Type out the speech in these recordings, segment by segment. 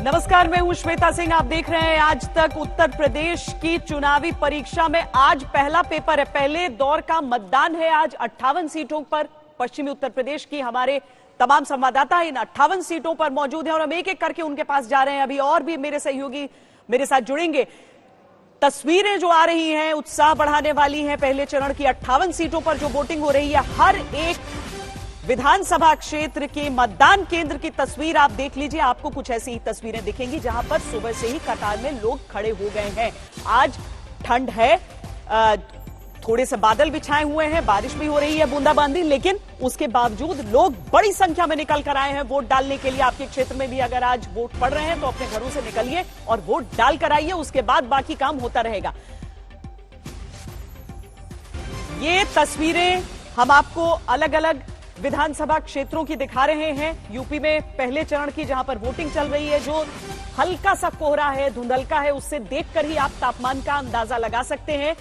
नमस्कार, मैं हूं श्वेता सिंह। आप देख रहे हैं आज तक। उत्तर प्रदेश की चुनावी परीक्षा में आज पहला पेपर है, पहले दौर का मतदान है। आज 58 सीटों पर पश्चिमी उत्तर प्रदेश की हमारे तमाम संवाददाता इन 58 सीटों पर मौजूद हैं और हम एक एक करके उनके पास जा रहे हैं। अभी और भी मेरे सहयोगी मेरे साथ जुड़ेंगे। तस्वीरें जो आ रही हैं उत्साह बढ़ाने वाली हैं। पहले चरण की 58 सीटों पर जो वोटिंग हो रही है, हर एक विधानसभा क्षेत्र के मतदान केंद्र की तस्वीर आप देख लीजिए। आपको कुछ ऐसी ही तस्वीरें दिखेंगी जहां पर सुबह से ही कतार में लोग खड़े हो गए हैं। आज ठंड है, थोड़े से बादल भी छाए हुए हैं, बारिश भी हो रही है, बूंदाबांदी, लेकिन उसके बावजूद लोग बड़ी संख्या में निकल कर आए हैं वोट डालने के लिए। आपके क्षेत्र में भी अगर आज वोट पड़ रहे हैं तो अपने घरों से निकलिए और वोट डाल कर आइए, उसके बाद बाकी काम होता रहेगा। ये तस्वीरें हम आपको अलग अलग विधानसभा क्षेत्रों की दिखा रहे हैं। यूपी में पहले चरण की जहां पर वोटिंग चल रही है, जो हल्का सा कोहरा है, धुंधलका है, उससे देखकर ही आप तापमान का अंदाजा लगा सकते हैं।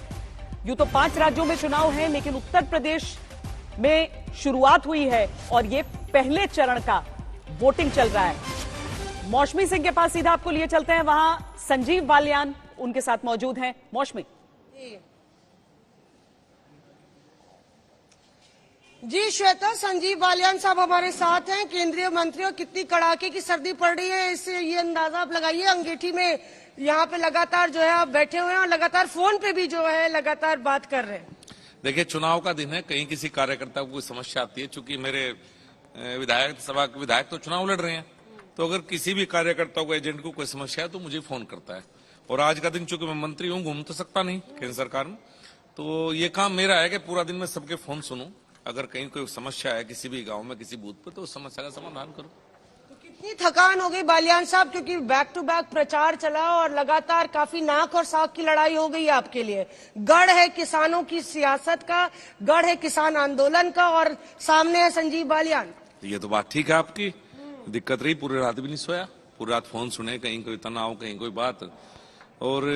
यूं तो 5 राज्यों में चुनाव है, लेकिन उत्तर प्रदेश में शुरुआत हुई है और ये पहले चरण का वोटिंग चल रहा है। मौसमी सिंह के पास सीधा आपको लिए चलते हैं, वहां संजीव बालियान उनके साथ मौजूद हैं। मौसमी जी श्वेता, संजीव बालियान साहब हमारे साथ हैं, केंद्रीय मंत्री। और कितनी कड़ाके की सर्दी पड़ रही है, इससे ये अंदाजा आप लगाइए। अंगीठी में यहाँ पे लगातार जो है आप बैठे हुए हैं और लगातार फोन पे भी जो है लगातार बात कर रहे हैं। देखिए, चुनाव का दिन है, कहीं किसी कार्यकर्ता को कोई समस्या आती है, चूंकि मेरे विधायक सभा के विधायक तो चुनाव लड़ रहे हैं, तो अगर किसी भी कार्यकर्ता को, एजेंट को कोई समस्या है तो मुझे फोन करता है। और आज का दिन चूंकि मैं मंत्री हूँ, घूम तो सकता नहीं केंद्र सरकार में, तो ये काम मेरा है कि पूरा दिन मैं सबके फोन सुनूं। अगर कहीं कोई समस्या है किसी भी गांव में, किसी बूथ पर, तो उस समस्या का समाधान करो। तो कितनी थकान हो गई बालियान साहब, क्योंकि बैक टू बैक प्रचार चला और लगातार काफी नाक और साख की लड़ाई हो गई आपके लिए। गढ़ है किसानों की सियासत का, गढ़ है किसान आंदोलन का, और सामने है संजीव बालियान। ये तो बात ठीक है आपकी। दिक्कत रही, पूरी रात भी नहीं सोया, पूरी रात फोन सुने, कहीं कोई तनाव, कहीं कोई बात। और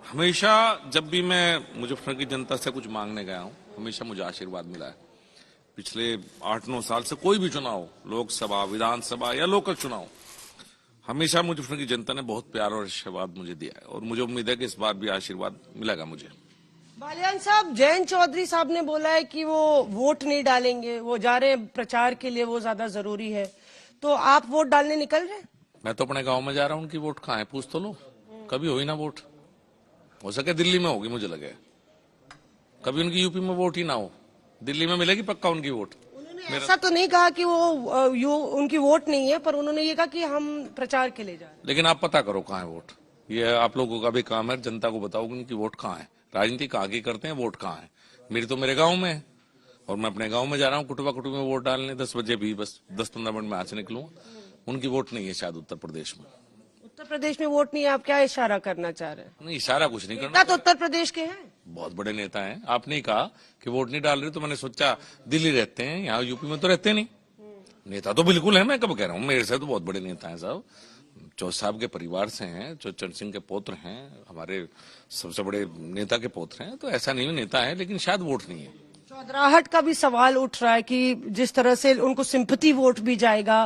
हमेशा जब भी मैं मुजफ्फरनगर की जनता से कुछ मांगने गया हूं, हमेशा मुझे आशीर्वाद मिला है। पिछले 8-9 साल से कोई भी चुनाव, लोकसभा, विधानसभा या लोकल चुनाव, हमेशा मुजफ्फरनगर की जनता ने बहुत प्यार और आशीर्वाद मुझे दिया है और मुझे उम्मीद है कि इस बार भी आशीर्वाद मिलेगा मुझे। बालियान साहब, जयंत चौधरी साहब ने बोला है कि वो वोट नहीं डालेंगे, वो जा रहे हैं प्रचार के लिए, वो ज्यादा जरूरी है। तो आप वोट डालने निकल रहे हैं? मैं तो अपने गाँव में जा रहा हूँ, उनकी वोट कहाँ है पूछ तो लो। कभी हुई ना वोट, हो सके दिल्ली में होगी, मुझे लगे कभी उनकी यूपी में वोट ही ना हो, दिल्ली में मिलेगी पक्का उनकी वोट। उन्होंने ऐसा तो नहीं कहा कि वो उनकी वोट नहीं है, पर उन्होंने ये कहा कि हम प्रचार के लिए जा रहे हैं। लेकिन आप पता करो कहाँ है वोट, ये आप लोगों का भी काम है, जनता को बताओ कि उनकी वोट कहाँ है। राजनीति कहाँ की करते हैं, वोट कहाँ है। मेरी तो मेरे गाँव में है और मैं अपने गाँव में जा रहा हूँ कुटुबा कुटुबी में वोट डालने। 10 बजे भी बस 10-15 मिनट में यहाँ से निकलूंगा। उनकी वोट नहीं है शायद उत्तर प्रदेश में। उत्तर प्रदेश में वोट नहीं है, आप क्या इशारा करना चाह रहे हैं? नहीं, इशारा कुछ नहीं करना। नेता तो उत्तर प्रदेश के हैं, बहुत बड़े नेता हैं। आपने ही कहा कि वोट नहीं डाल रहे, तो मैंने सोचा दिल्ली रहते हैं, यहाँ यूपी में तो रहते नहीं। नेता तो बिल्कुल है, मैं कब कह रहा हूँ, मेरे से तो बहुत बड़े नेता हैं साहब। चौधरी साहब के परिवार से हैं, चरण सिंह के पौत्र हैं, हमारे सबसे बड़े नेता के पौत्र हैं, तो ऐसा नहीं नेता है, लेकिन शायद वोट नहीं है। चौधराहट का भी सवाल उठ रहा है कि जिस तरह से उनको सिंपैथी वोट भी जाएगा।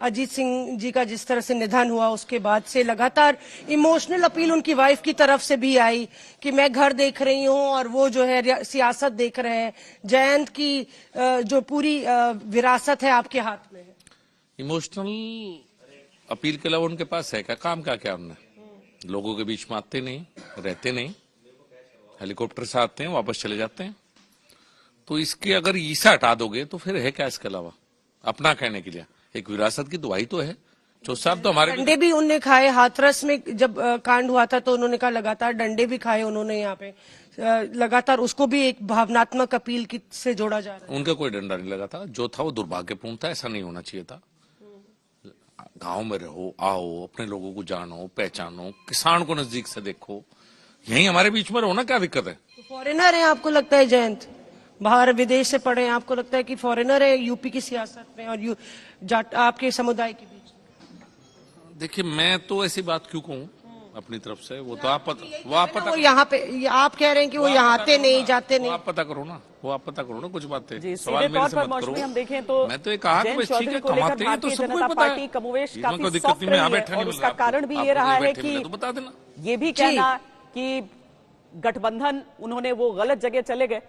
अजीत सिंह जी का जिस तरह से निधन हुआ, उसके बाद से लगातार इमोशनल अपील उनकी वाइफ की तरफ से भी आई कि मैं घर देख रही हूं और वो जो है सियासत देख रहे हैं। जयंत की जो पूरी विरासत है आपके हाथ में है। इमोशनल अपील के अलावा उनके पास है क्या काम? क्या उन्होंने लोगों के बीच में आते नहीं, रहते नहीं, हेलीकॉप्टर से आते हैं, वापस चले जाते हैं। तो इसके अगर ईसा हटा दोगे तो फिर है क्या इसके अलावा? अपना कहने के लिए एक विरासत की दुआई तो है। चौधरी साहब तो हमारे डंडे भी उनने खाए। हाथरस में जब कांड हुआ था तो उन्होंने कहा लगातार डंडे भी खाए उन्होंने। यहाँ पे लगातार उसको भी एक भावनात्मक अपील से जोड़ा जा रहा है। उनका कोई डंडा नहीं लगा था, जो था वो दुर्भाग्यपूर्ण था, ऐसा नहीं होना चाहिए था। गांव में रहो, आओ, अपने लोगों को जानो, पहचानो, किसान को नजदीक से देखो, यही हमारे बीच में रहो ना, क्या दिक्कत है? तो फॉरेनर है आपको लगता है जयंत? बाहर विदेश से पढ़े हैं, आपको लगता है कि फॉरेनर है यूपी की सियासत में और आपके समुदाय के बीच? देखिए, मैं तो ऐसी बात क्यों कहूं, अपनी तरफ से। वो तो आप पता वो यहाँ पे आप कह रहे हैं कि वो यहाँ आते नहीं जाते नहीं। आप पता करो ना, वो आप पता करो ना, कुछ बातें जी, सवाल सीधे मेरे तौर से पर मत मौसमी करो। हम देखें तो मैं तो ये कहा कि जयंत भाई ठीक चौधरी है, को लेकर कमाते हैं तो भारतीय सबको जनता ही पता पार्टी है। कमोवेश इसमें काफी कोई दिक्कत सॉफ्ट नहीं, मैं यहाँ रही है बैठा नहीं और मिल उसका रहा। कारण भी आप ये रहा है बैठे कि मिले तो बता देना। ये भी कहना कि गठबंधन उन्होंने वो गलत जगह चले गए।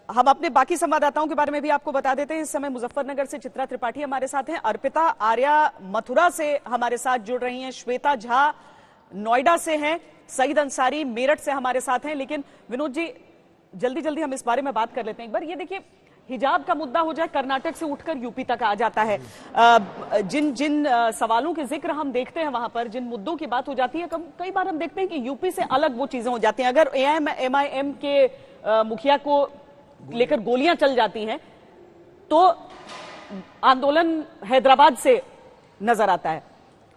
हम अपने बाकी संवाददाताओं के बारे में भी आपको बता देते हैं। इस समय मुजफ्फरनगर से चित्रा त्रिपाठी हमारे साथ हैं, अर्पिता आर्या मथुरा से हमारे साथ जुड़ रही हैं, श्वेता झा नोएडा से हैं, सईद अंसारी मेरठ से हमारे साथ हैं। लेकिन विनोद जी, जल्दी जल्दी हम इस बारे में बात कर लेते हैं। एक बार ये देखिए, हिजाब का मुद्दा हो जाए, कर्नाटक से उठकर यूपी तक आ जाता है। जिन जिन सवालों के जिक्र हम देखते हैं वहां पर, जिन मुद्दों की बात हो जाती है, कई बार हम देखते हैं कि यूपी से अलग वो चीजें हो जाती हैं। अगर एआईएम के मुखिया को लेकर गोलियां चल जाती हैं तो आंदोलन हैदराबाद से नजर आता है।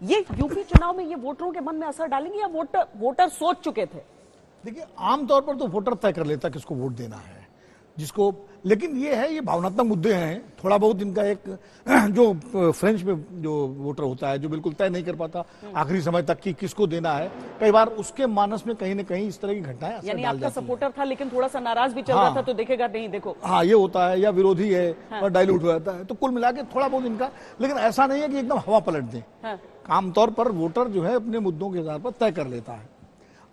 ये यूपी चुनाव में ये वोटरों के मन में असर डालेंगे या वोटर सोच चुके थे? देखिए, आमतौर पर तो वोटर तय कर लेता किसको वोट देना है, जिसको, लेकिन ये है, ये भावनात्मक मुद्दे हैं। थोड़ा बहुत इनका एक जो फ्रेंच में जो वोटर होता है, जो बिल्कुल तय नहीं कर पाता आखिरी समय तक कि किसको देना है, कई बार उसके मानस में कहीं न कहीं इस तरह की घटनाएं असर यानी डाल आपका जाती हैं। सपोर्टर था लेकिन थोड़ा सा नाराज भी चल रहा था तो देखेगा नहीं, देखो हाँ, ये होता है, या विरोधी है और डाइल्यूट हो जाता है। तो कुल मिला के थोड़ा बहुत इनका, लेकिन ऐसा नहीं है कि एकदम हवा पलट दें। आमतौर पर वोटर जो है अपने मुद्दों के आधार पर तय कर लेता है।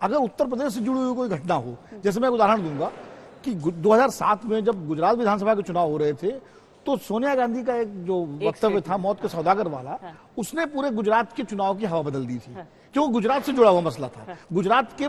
अगर उत्तर प्रदेश से जुड़ी हुई कोई घटना हो, जैसे मैं उदाहरण दूंगा कि 2007 में जब गुजरात विधानसभा के चुनाव हो रहे थे तो सोनिया गांधी का एक जो वक्तव्य था मौत के सौदागर वाला, उसने पूरे गुजरात के चुनाव की हवा बदल दी थी, क्योंकि गुजरात से जुड़ा हुआ मसला था। गुजरात के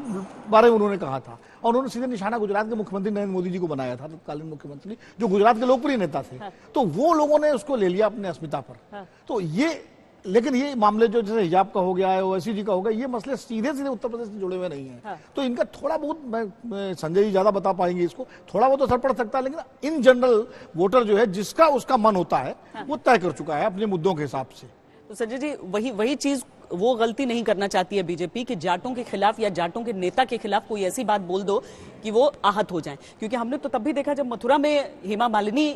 बारे में उन्होंने कहा था और उन्होंने सीधे निशाना गुजरात के मुख्यमंत्री नरेंद्र मोदी जी को बनाया था, तत्कालीन मुख्यमंत्री, जो गुजरात के लोकप्रिय नेता थे। तो वो लोगों ने उसको ले लिया अपने अस्मिता पर। तो ये, लेकिन ये मामले जो जैसे हिजाब का हो गया है, ओवैसी जी का हो गया, ये मसले सीधे सीधे उत्तर प्रदेश से जुड़े हुए नहीं हैं। तो इनका थोड़ा बहुत, मैं संजय जी ज्यादा बता पाएंगे इसको, थोड़ा बहुत असर पड़ सकता है, लेकिन इन जनरल वोटर जो है जिसका उसका मन होता है वो तय कर चुका है अपने मुद्दों के हिसाब से। तो संजय जी, वही चीज, वो गलती नहीं करना चाहती है बीजेपी कि जाटों के खिलाफ या जाटों के नेता के खिलाफ कोई ऐसी बात बोल दो कि वो आहत हो जाएं। क्योंकि हमने तो तब भी देखा जब मथुरा में हेमा मालिनी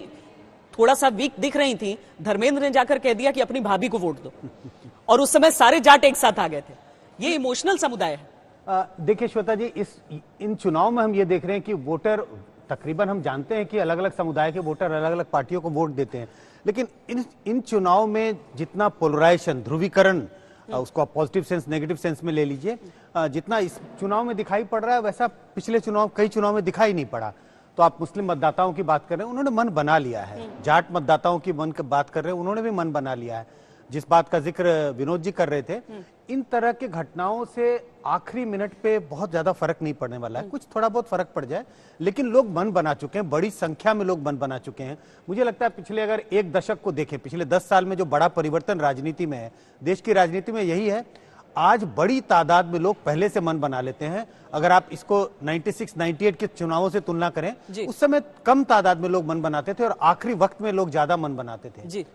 थोड़ा सा वीक दिख रही थी, धर्मेंद्र ने जाकर कह दिया कि अपनी भाभी को वोट दो, और उस समय सारे जाट एक साथ आ गए थे। ये इमोशनल समुदाय है। देखिए श्वेता जी, इन चुनाव में हम ये देख रहे हैं कि वोटर तकरीबन, हम जानते हैं कि अलग अलग समुदाय के वोटर अलग अलग पार्टियों को वोट देते हैं, लेकिन इन चुनाव में जितना पोलराइजेशन, ध्रुवीकरण, उसको आप पॉजिटिव सेंस नेगेटिव सेंस में ले लीजिए, जितना इस चुनाव में दिखाई पड़ रहा है वैसा पिछले कई चुनाव में दिखाई नहीं पड़ा। तो आप मुस्लिम मतदाताओं की बात कर रहे हैं, उन्होंने मन बना लिया है। जाट मतदाताओं की मन की बात कर रहे हैं, उन्होंने भी मन बना लिया है। जिस बात का जिक्र विनोद जी कर रहे थे, इन तरह के घटनाओं से आखिरी मिनट पे बहुत ज्यादा फर्क नहीं पड़ने वाला है। कुछ थोड़ा बहुत फर्क पड़ जाए, लेकिन लोग मन बना चुके हैं, बड़ी संख्या में लोग मन बना चुके हैं। मुझे लगता है पिछले अगर एक दशक को देखें, पिछले 10 साल में जो बड़ा परिवर्तन राजनीति में है, देश की राजनीति में, यही है। आज बड़ी तादाद में लोग पहले से मन बना लेते हैं। अगर आप इसको 96-98 के चुनावों से तुलना करें, उस समय कम तादाद में लोग मन बनाते थे और आखिरी वक्त में लोग ज्यादा मन बनाते थे। जी।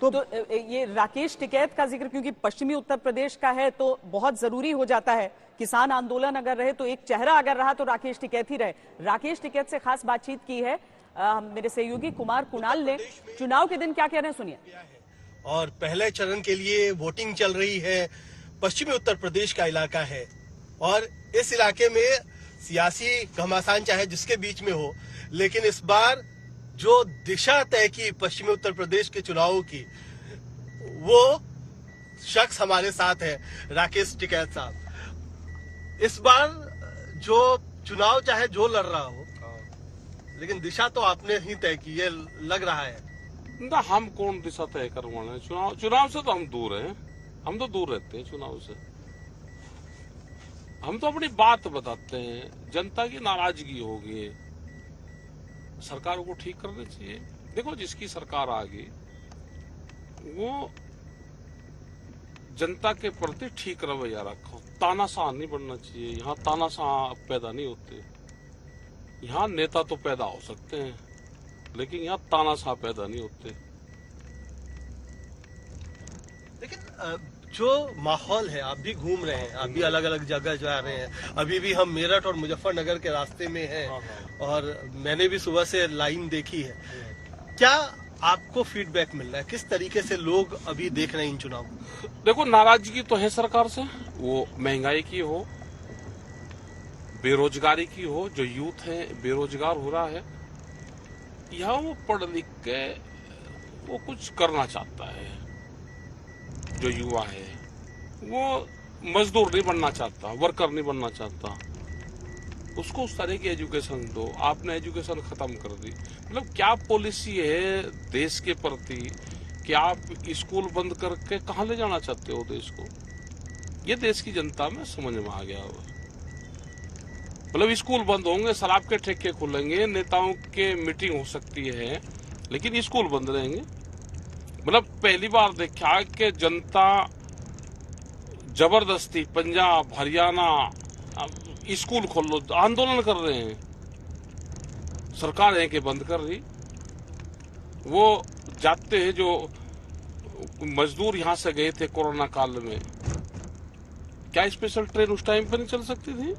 तो ये राकेश टिकैत का जिक्र क्योंकि पश्चिमी उत्तर प्रदेश का है तो बहुत जरूरी हो जाता है। किसान आंदोलन अगर रहे तो एक चेहरा अगर रहा तो राकेश टिकैत ही रहे। राकेश टिकैत से खास बातचीत की है मेरे सहयोगी कुमार कुणाल ने। चुनाव के दिन क्या कह रहे हैं, सुनिए। और पहले चरण के लिए वोटिंग चल रही है। पश्चिमी उत्तर प्रदेश का इलाका है और इस इलाके में सियासी घमासान चाहे जिसके बीच में हो, लेकिन इस बार जो दिशा तय की पश्चिमी उत्तर प्रदेश के चुनावों की, वो शख्स हमारे साथ है, राकेश टिकैत साहब। इस बार जो चुनाव चाहे जो लड़ रहा हो, लेकिन दिशा तो आपने ही तय की, ये लग रहा है ना। हम कौन दिशा तय करवाना है? चुनाव से तो हम दूर हैं, हम तो दूर रहते हैं चुनाव से। हम तो अपनी बात बताते हैं। जनता की नाराजगी होगी, सरकार को ठीक करना चाहिए। देखो, जिसकी सरकार आ गई वो जनता के प्रति ठीक रवैया रखो। तानाशाह नहीं बनना चाहिए। यहाँ तानाशाह पैदा नहीं होते। यहाँ नेता तो पैदा हो सकते हैं, लेकिन यहाँ तानाशाह पैदा नहीं होते। लेकिन जो माहौल है, आप भी घूम रहे हैं, आप भी अलग अलग जगह जा रहे हैं। अभी भी हम मेरठ और मुजफ्फरनगर के रास्ते में हैं और मैंने भी सुबह से लाइन देखी है। क्या आपको फीडबैक मिल रहा है, किस तरीके से लोग अभी देख रहे हैं इन चुनाव को? देखो, नाराजगी तो है सरकार से, वो महंगाई की हो, बेरोजगारी की हो, जो यूथ है बेरोजगार हो रहा है, यहाँ वो पढ़ लिख के वो कुछ करना चाहता है। जो युवा है वो मजदूर नहीं बनना चाहता, वर्कर नहीं बनना चाहता, उसको उस तरह की एजुकेशन दो। आपने एजुकेशन खत्म कर दी, मतलब क्या पॉलिसी है देश के प्रति कि आप स्कूल बंद करके कहाँ ले जाना चाहते हो देश को? ये देश की जनता में समझ में आ गया हुआ। मतलब स्कूल बंद होंगे, शराब के ठेके खुलेंगे, नेताओं के मीटिंग हो सकती है, लेकिन स्कूल बंद रहेंगे। मतलब पहली बार देखा कि जनता जबरदस्ती पंजाब हरियाणा स्कूल खोल लो आंदोलन कर रहे हैं, सरकार है कि बंद कर रही। वो जाते हैं जो मजदूर यहां से गए थे कोरोना काल में, क्या स्पेशल ट्रेन उस टाइम पर नहीं चल सकती थी?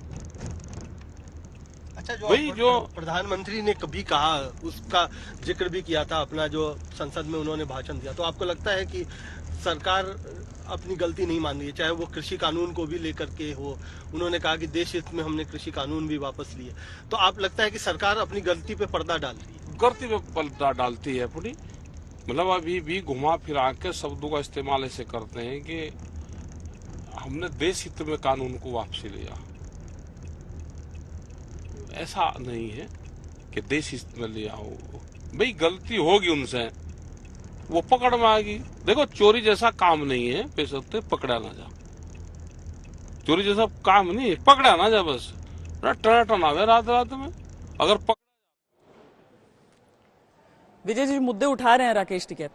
अच्छा, वही जो प्रधानमंत्री ने कभी कहा, उसका जिक्र भी किया था अपना जो संसद में उन्होंने भाषण दिया, तो आपको लगता है कि सरकार अपनी गलती नहीं मान रही है? चाहे वो कृषि कानून को भी लेकर के हो, उन्होंने कहा कि देश हित में हमने कृषि कानून भी वापस लिए, तो आप लगता है कि सरकार अपनी गलती पे पर्दा डाल रही है? गलती पे पर्दा डालती है पूरी। मतलब अभी भी घुमा फिरा के शब्दों का इस्तेमाल ऐसे करते हैं कि हमने देश हित में कानून को वापसी लिया। ऐसा नहीं है कि देश हित में लिया हो। भाई गलती होगी उनसे, वो पकड़ में आएगी। देखो, चोरी जैसा काम नहीं है पैसे होते पकड़ा ना जा, चोरी जैसा काम नहीं है, पकड़ा ना जा, बस टना आवे रात रात में अगर विजय जी मुद्दे उठा रहे हैं राकेश टिकैत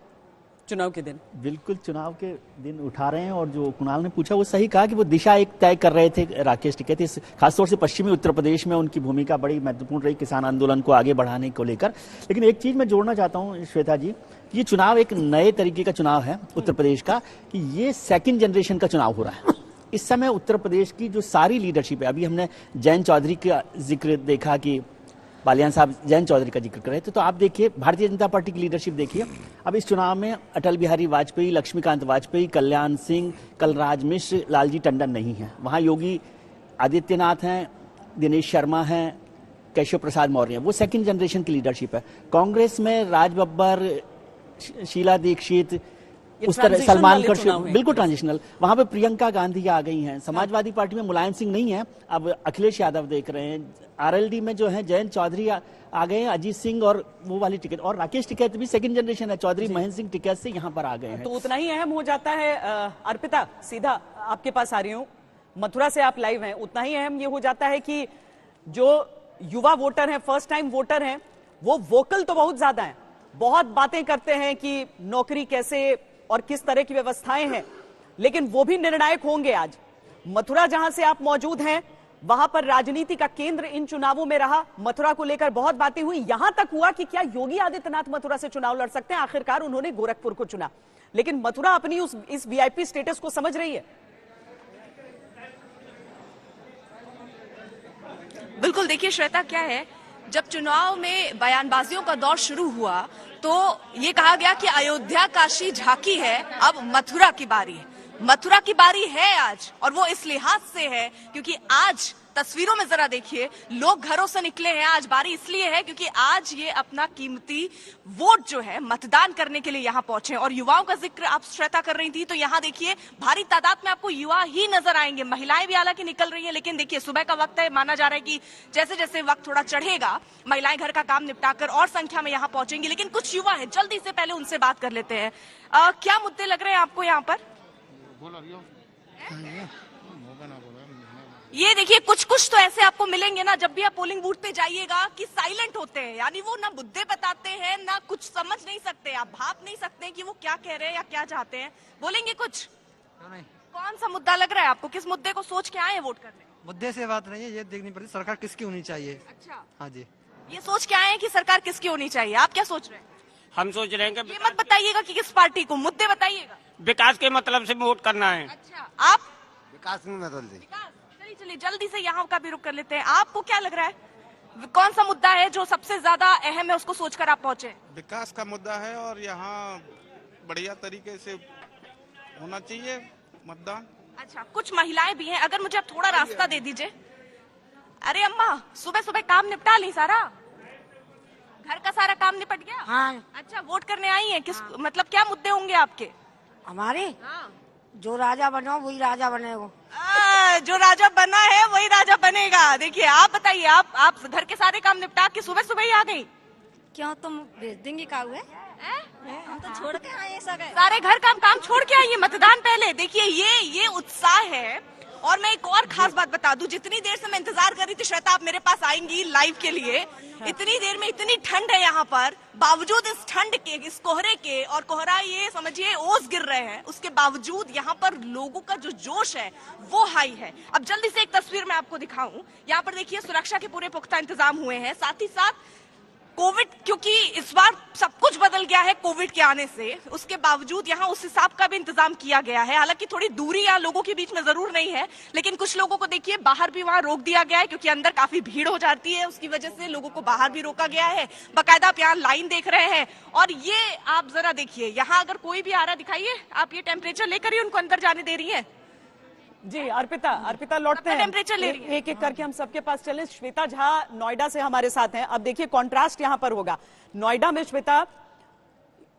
चुनाव के दिन। बिल्कुल चुनाव के दिन उठा रहे हैं, और जो कुणाल ने पूछा वो सही कहा कि वो दिशा एक तय कर रहे थे राकेश टिकैत। इस खासतौर से पश्चिमी उत्तर प्रदेश में उनकी भूमिका बड़ी महत्वपूर्ण रही किसान आंदोलन को आगे बढ़ाने को लेकर। लेकिन एक चीज मैं जोड़ना चाहता हूं श्वेता जी, ये चुनाव एक नए तरीके का चुनाव है उत्तर प्रदेश का, कि ये सेकेंड जनरेशन का चुनाव हो रहा है। इस समय उत्तर प्रदेश की जो सारी लीडरशिप है, अभी हमने जयंत चौधरी का जिक्र देखा कि बालियान साहब जयंत चौधरी का जिक्र कर रहे थे, तो आप देखिए भारतीय जनता पार्टी की लीडरशिप देखिए। अब इस चुनाव में अटल बिहारी वाजपेयी, लक्ष्मीकांत वाजपेयी, कल्याण सिंह, कलराज मिश्र, लालजी टंडन नहीं है। वहाँ योगी आदित्यनाथ हैं, दिनेश शर्मा हैं, केशव प्रसाद मौर्य हैं। वो सेकंड जनरेशन की लीडरशिप है। कांग्रेस में राज बब्बर, शीला दीक्षित, उस तरह सलमान कश्यप, बिल्कुल ट्रांजिशनल। वहां पे प्रियंका गांधी आ गई हैं। समाजवादी पार्टी में मुलायम सिंह नहीं है, अब अखिलेश यादव देख रहे हैं। आरएलडी में जो है जयंत चौधरी आ गए हैं, अजीत सिंह और वो वाली टिकट, और राकेश टिकैत भी सेकंड जनरेशन है, चौधरी महेंद्र सिंह टिकैत से यहाँ पर आ गए हैं। तो उतना ही अहम हो जाता है। अर्पिता, सीधा आपके पास आ रही हूँ, मथुरा से आप लाइव हैं। उतना ही अहम ये हो जाता है कि जो युवा वोटर हैं, फर्स्ट टाइम वोटर हैं, वो वोकल तो बहुत ज्यादा है, बहुत बातें करते हैं कि नौकरी कैसे और किस तरह की व्यवस्थाएं हैं, लेकिन वो भी निर्णायक होंगे आज। मथुरा जहां से आप मौजूद हैं, वहां पर राजनीति का केंद्र इन चुनावों में रहा। मथुरा को लेकर बहुत बातें हुई, यहां तक हुआ कि क्या योगी आदित्यनाथ मथुरा से चुनाव लड़ सकते हैं। आखिरकार उन्होंने गोरखपुर को चुना, लेकिन मथुरा अपनी इस वीआईपी स्टेटस को समझ रही है। बिल्कुल, देखिए श्वेता, क्या है, जब चुनाव में बयानबाजियों का दौर शुरू हुआ तो ये कहा गया कि अयोध्या काशी झांकी है, अब मथुरा की बारी है। मथुरा की बारी है आज, और वो इस लिहाज से है क्योंकि आज तस्वीरों में जरा देखिए, लोग घरों से निकले हैं। आज बारी इसलिए है क्योंकि आज ये अपना कीमती वोट जो है मतदान करने के लिए यहाँ पहुंचे। और युवाओं का जिक्र आप श्वेता कर रही थी, तो यहाँ देखिए भारी तादाद में आपको युवा ही नजर आएंगे। महिलाएं भी हालांकि निकल रही हैं, लेकिन देखिए सुबह का वक्त है, माना जा रहा है कि जैसे जैसे वक्त थोड़ा चढ़ेगा महिलाएं घर का काम निपटाकर और संख्या में यहाँ पहुंचेंगी। लेकिन कुछ युवा है, जल्दी से पहले उनसे बात कर लेते हैं। क्या मुद्दे लग रहे हैं आपको यहाँ पर? ये देखिए, कुछ कुछ तो ऐसे आपको मिलेंगे ना जब भी आप पोलिंग बूथ पे जाइएगा कि साइलेंट होते हैं, यानी वो ना मुद्दे बताते हैं, ना कुछ समझ नहीं सकते, आप भाप नहीं सकते कि वो क्या कह रहे हैं या क्या चाहते हैं। बोलेंगे कुछ? नहीं। कौन सा मुद्दा लग रहा है आपको? किस मुद्दे को सोच के आए हैं वोट करने? मुद्दे से बात नहीं है, ये देखनी पड़ती सरकार किसकी होनी चाहिए। अच्छा, हाँ जी, ये सोच के आए हैं कि सरकार किसकी होनी चाहिए। आप क्या सोच रहे हैं? हम सोच रहे हैं कि ये मत बताइएगा कि किस पार्टी को, मुद्दे बताइएगा। विकास के मतलब से वोट करना है। अच्छा, आप विकास में बदल दे। चलिए जल्दी से यहाँ का भी रुख कर लेते हैं। आपको क्या लग रहा है? कौन सा मुद्दा है जो सबसे ज्यादा अहम है, उसको सोचकर आप पहुंचे? विकास का मुद्दा है और यहाँ बढ़िया तरीके से होना चाहिए मतदान। अच्छा, कुछ महिलाएं भी हैं, अगर मुझे आप थोड़ा रास्ता दे दीजिए। अरे अम्मा, सुबह सुबह काम निपटा ली सारा? घर का सारा काम निपट गया? हाँ। अच्छा, वोट करने आई हैं, किस मतलब क्या मुद्दे होंगे आपके? हमारे जो राजा बना वही राजा बनेगा। जो राजा बना है वही राजा बनेगा। देखिए, आप बताइए, आप घर के सारे काम निपटा के सुबह सुबह ही आ गई? क्यों, तुम भेज देंगे का हुए? हम तो छोड़ के आए सारे घर काम छोड़ के आई है मतदान पहले। देखिए, ये उत्साह है। और मैं एक और खास बात बता दूं, जितनी देर से मैं इंतजार कर रही थी श्वेता आप मेरे पास आएंगी लाइव के लिए, इतनी देर में इतनी ठंड है यहाँ पर, बावजूद इस ठंड के, इस कोहरे के, और कोहरा ये समझिए ओस गिर रहे हैं, उसके बावजूद यहाँ पर लोगों का जो जोश है वो हाई है। अब जल्दी से एक तस्वीर मैं आपको दिखाऊं। यहाँ पर देखिए, सुरक्षा के पूरे पुख्ता इंतजाम हुए हैं, साथ ही साथ कोविड, क्योंकि इस बार सब कुछ बदल गया है कोविड के आने से, उसके बावजूद यहाँ उस हिसाब का भी इंतजाम किया गया है। हालांकि थोड़ी दूरी यहाँ लोगों के बीच में जरूर नहीं है, लेकिन कुछ लोगों को देखिए बाहर भी वहाँ रोक दिया गया है, क्योंकि अंदर काफी भीड़ हो जाती है, उसकी वजह से लोगों को बाहर भी रोका गया है। बाकायदा आप यहाँ लाइन देख रहे हैं। और ये आप जरा देखिए, यहाँ अगर कोई भी आ रहा, दिखाइए आप, ये टेम्परेचर लेकर ही उनको अंदर जाने दे रही है। जी अर्पिता लौटते हैं, टेम्परेचर ले रही है। एक एक करके हम सबके पास चले। श्वेता झा नोएडा से हमारे साथ हैं। अब देखिए कॉन्ट्रास्ट यहाँ पर होगा। नोएडा में श्वेता,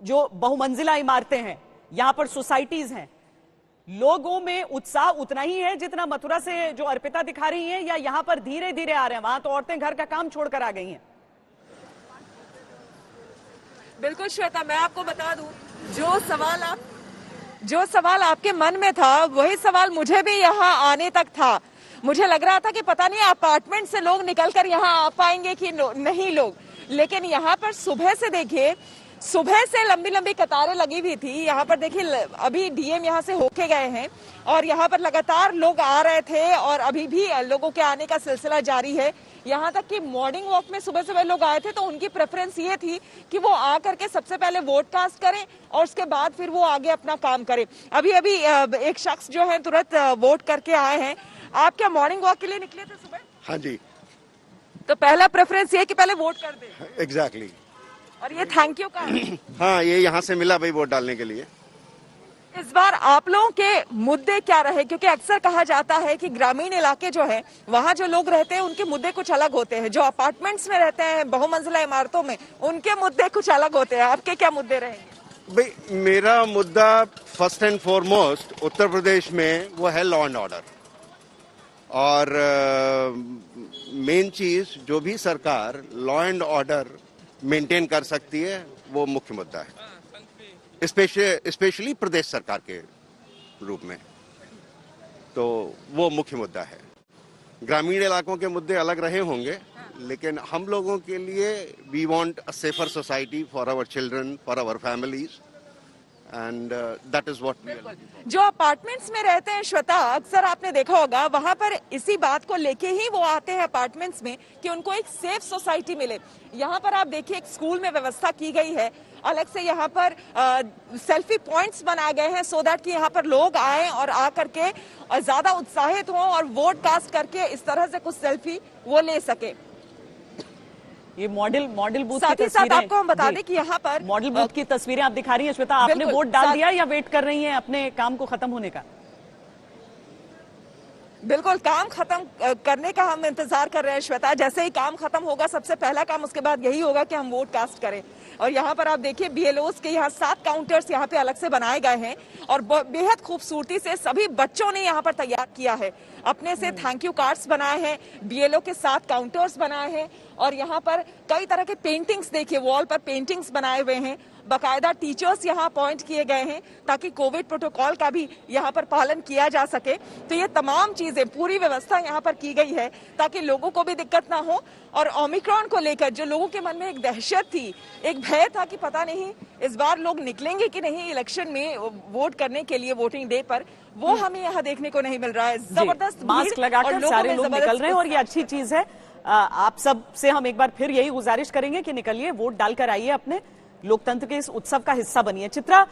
जो बहुमंजिला इमारतें हैं, यहाँ पर सोसाइटीज हैं, लोगों में उत्साह उतना ही है जितना मथुरा से जो अर्पिता दिखा रही हैं, या यहाँ पर धीरे धीरे आ रहे हैं? वहां तो औरतें घर का काम छोड़कर आ गई हैं। बिल्कुल श्वेता, मैं आपको बता दूं, जो सवाल आपके मन में था वही सवाल मुझे भी यहाँ आने तक था। मुझे लग रहा था कि पता नहीं अपार्टमेंट से लोग निकलकर यहाँ आ पाएंगे कि नहीं लोग, लेकिन यहाँ पर सुबह से देखिए, सुबह से लंबी लंबी कतारें लगी हुई थी। यहाँ पर देखिए, अभी डीएम यहाँ से होके गए हैं और यहाँ पर लगातार लोग आ रहे थे और अभी भी लोगों के आने का सिलसिला जारी है। यहाँ तक कि मॉर्निंग वॉक में सुबह सुबह लोग आए थे, तो उनकी प्रेफरेंस ये थी कि वो आ करके सबसे पहले वोट कास्ट करें और उसके बाद फिर वो आगे अपना काम करें। अभी एक शख्स जो है तुरंत वोट करके आए हैं। आप क्या मॉर्निंग वॉक के लिए निकले थे सुबह? हाँ जी। तो पहला प्रेफरेंस ये कि पहले वोट कर दे। एग्जैक्टली। और ये थैंक यू का हाँ, ये यहाँ से मिला भाई वोट डालने के लिए। इस बार आप लोगों के मुद्दे क्या रहे? क्योंकि अक्सर कहा जाता है कि ग्रामीण इलाके जो है, वहाँ जो लोग रहते हैं उनके मुद्दे कुछ अलग होते हैं, जो अपार्टमेंट्स में रहते हैं बहुमंजिला इमारतों में उनके मुद्दे कुछ अलग होते हैं। आपके क्या मुद्दे रहेंगे? भाई मेरा मुद्दा first and foremost Uttar Pradesh में वो है लॉ एंड ऑर्डर। और मेन चीज जो भी सरकार लॉ एंड ऑर्डर मेंटेन कर सकती है वो मुख्य मुद्दा है, स्पेशली प्रदेश सरकार के रूप में, तो वो मुख्य मुद्दा है। ग्रामीण इलाकों के मुद्दे अलग रहे होंगे, लेकिन हम लोगों के लिए we want a safer society for our children, for our families, and that is what we are. जो अपार्टमेंट्स में रहते हैं श्वेता, अक्सर आपने देखा होगा वहां पर इसी बात को लेके ही वो आते हैं अपार्टमेंट्स में कि उनको एक सेफ सोसाइटी मिले। यहाँ पर आप देखिए, एक स्कूल में व्यवस्था की गई है, अलग से यहाँ पर सेल्फी पॉइंट्स बनाए गए हैं सो दैट कि यहाँ पर लोग आए और आ करके ज्यादा उत्साहित हों और वोट कास्ट करके इस तरह से कुछ सेल्फी वो ले सके। ये मॉडल बूथ साथ की ही साथ तस्वीरें, आपको हम बता दें कि यहाँ पर मॉडल बूथ की तस्वीरें आप दिखा रही हैं श्वेता। आपने वोट डाल दिया या वेट कर रही हैं अपने काम को खत्म होने का? बिल्कुल, काम खत्म करने का हम इंतजार कर रहे हैं श्वेता। जैसे ही काम खत्म होगा, सबसे पहला काम उसके बाद यही होगा कि हम वोट कास्ट करें। और यहाँ पर आप देखिए, बीएलओस के यहाँ 7 काउंटर्स यहाँ पे अलग से बनाए गए हैं और बेहद खूबसूरती से सभी बच्चों ने यहाँ पर तैयार किया है। अपने से थैंक यू कार्ड्स बनाए हैं, बीएलओ के 7 काउंटर्स बनाए हैं और यहाँ पर कई तरह के पेंटिंग्स, देखिए वॉल पर पेंटिंग्स बनाए हुए हैं। बाकायदा टीचर्स यहाँ अपॉइंट किए गए हैं ताकि कोविड प्रोटोकॉल का भी यहाँ पर पालन किया जा सके। तो ये तमाम चीजें, पूरी व्यवस्था यहाँ पर की गई है ताकि लोगों को भी दिक्कत ना हो। और ओमिक्रॉन को लेकर जो लोगों के मन में एक दहशत थी, एक भय था कि पता नहीं इस बार लोग निकलेंगे कि नहीं इलेक्शन में वोट करने के लिए वोटिंग डे पर, वो हमें यहाँ देखने को नहीं मिल रहा है। जबरदस्त मास्क लगाकर सारे लोग निकल रहे हैं और ये अच्छी चीज है। आप सब से हम एक बार फिर यही गुजारिश करेंगे कि निकलिए, वोट डालकर आइए, अपने लोकतंत्र के इस उत्सव का हिस्सा बनिए। चित्रा,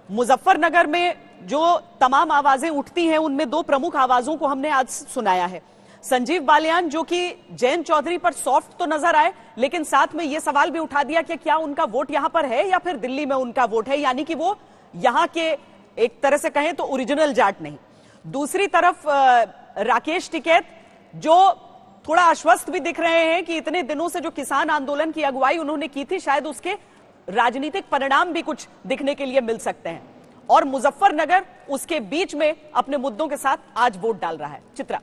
मुजफ्फरनगर में जो तमाम आवाजें उठती हैं उनमें 2 प्रमुख आवाजों को हमने आज सुनाया है। संजीव बालियान जो कि जयंत चौधरी पर सॉफ्ट तो नजर आए, लेकिन साथ में यह सवाल भी उठा दिया कि क्या उनका वोट यहां पर है या फिर दिल्ली में उनका वोट है, यानी कि वो यहां के एक तरह से कहें तो ओरिजिनल जाट नहीं। दूसरी तरफ राकेश टिकैत जो थोड़ा आश्वस्त भी दिख रहे हैं कि इतने दिनों से जो किसान आंदोलन की अगुवाई उन्होंने की थी, शायद उसके राजनीतिक परिणाम भी कुछ दिखने के लिए मिल सकते हैं। और मुजफ्फरनगर उसके बीच में अपने मुद्दों के साथ आज वोट डाल रहा है। चित्रा।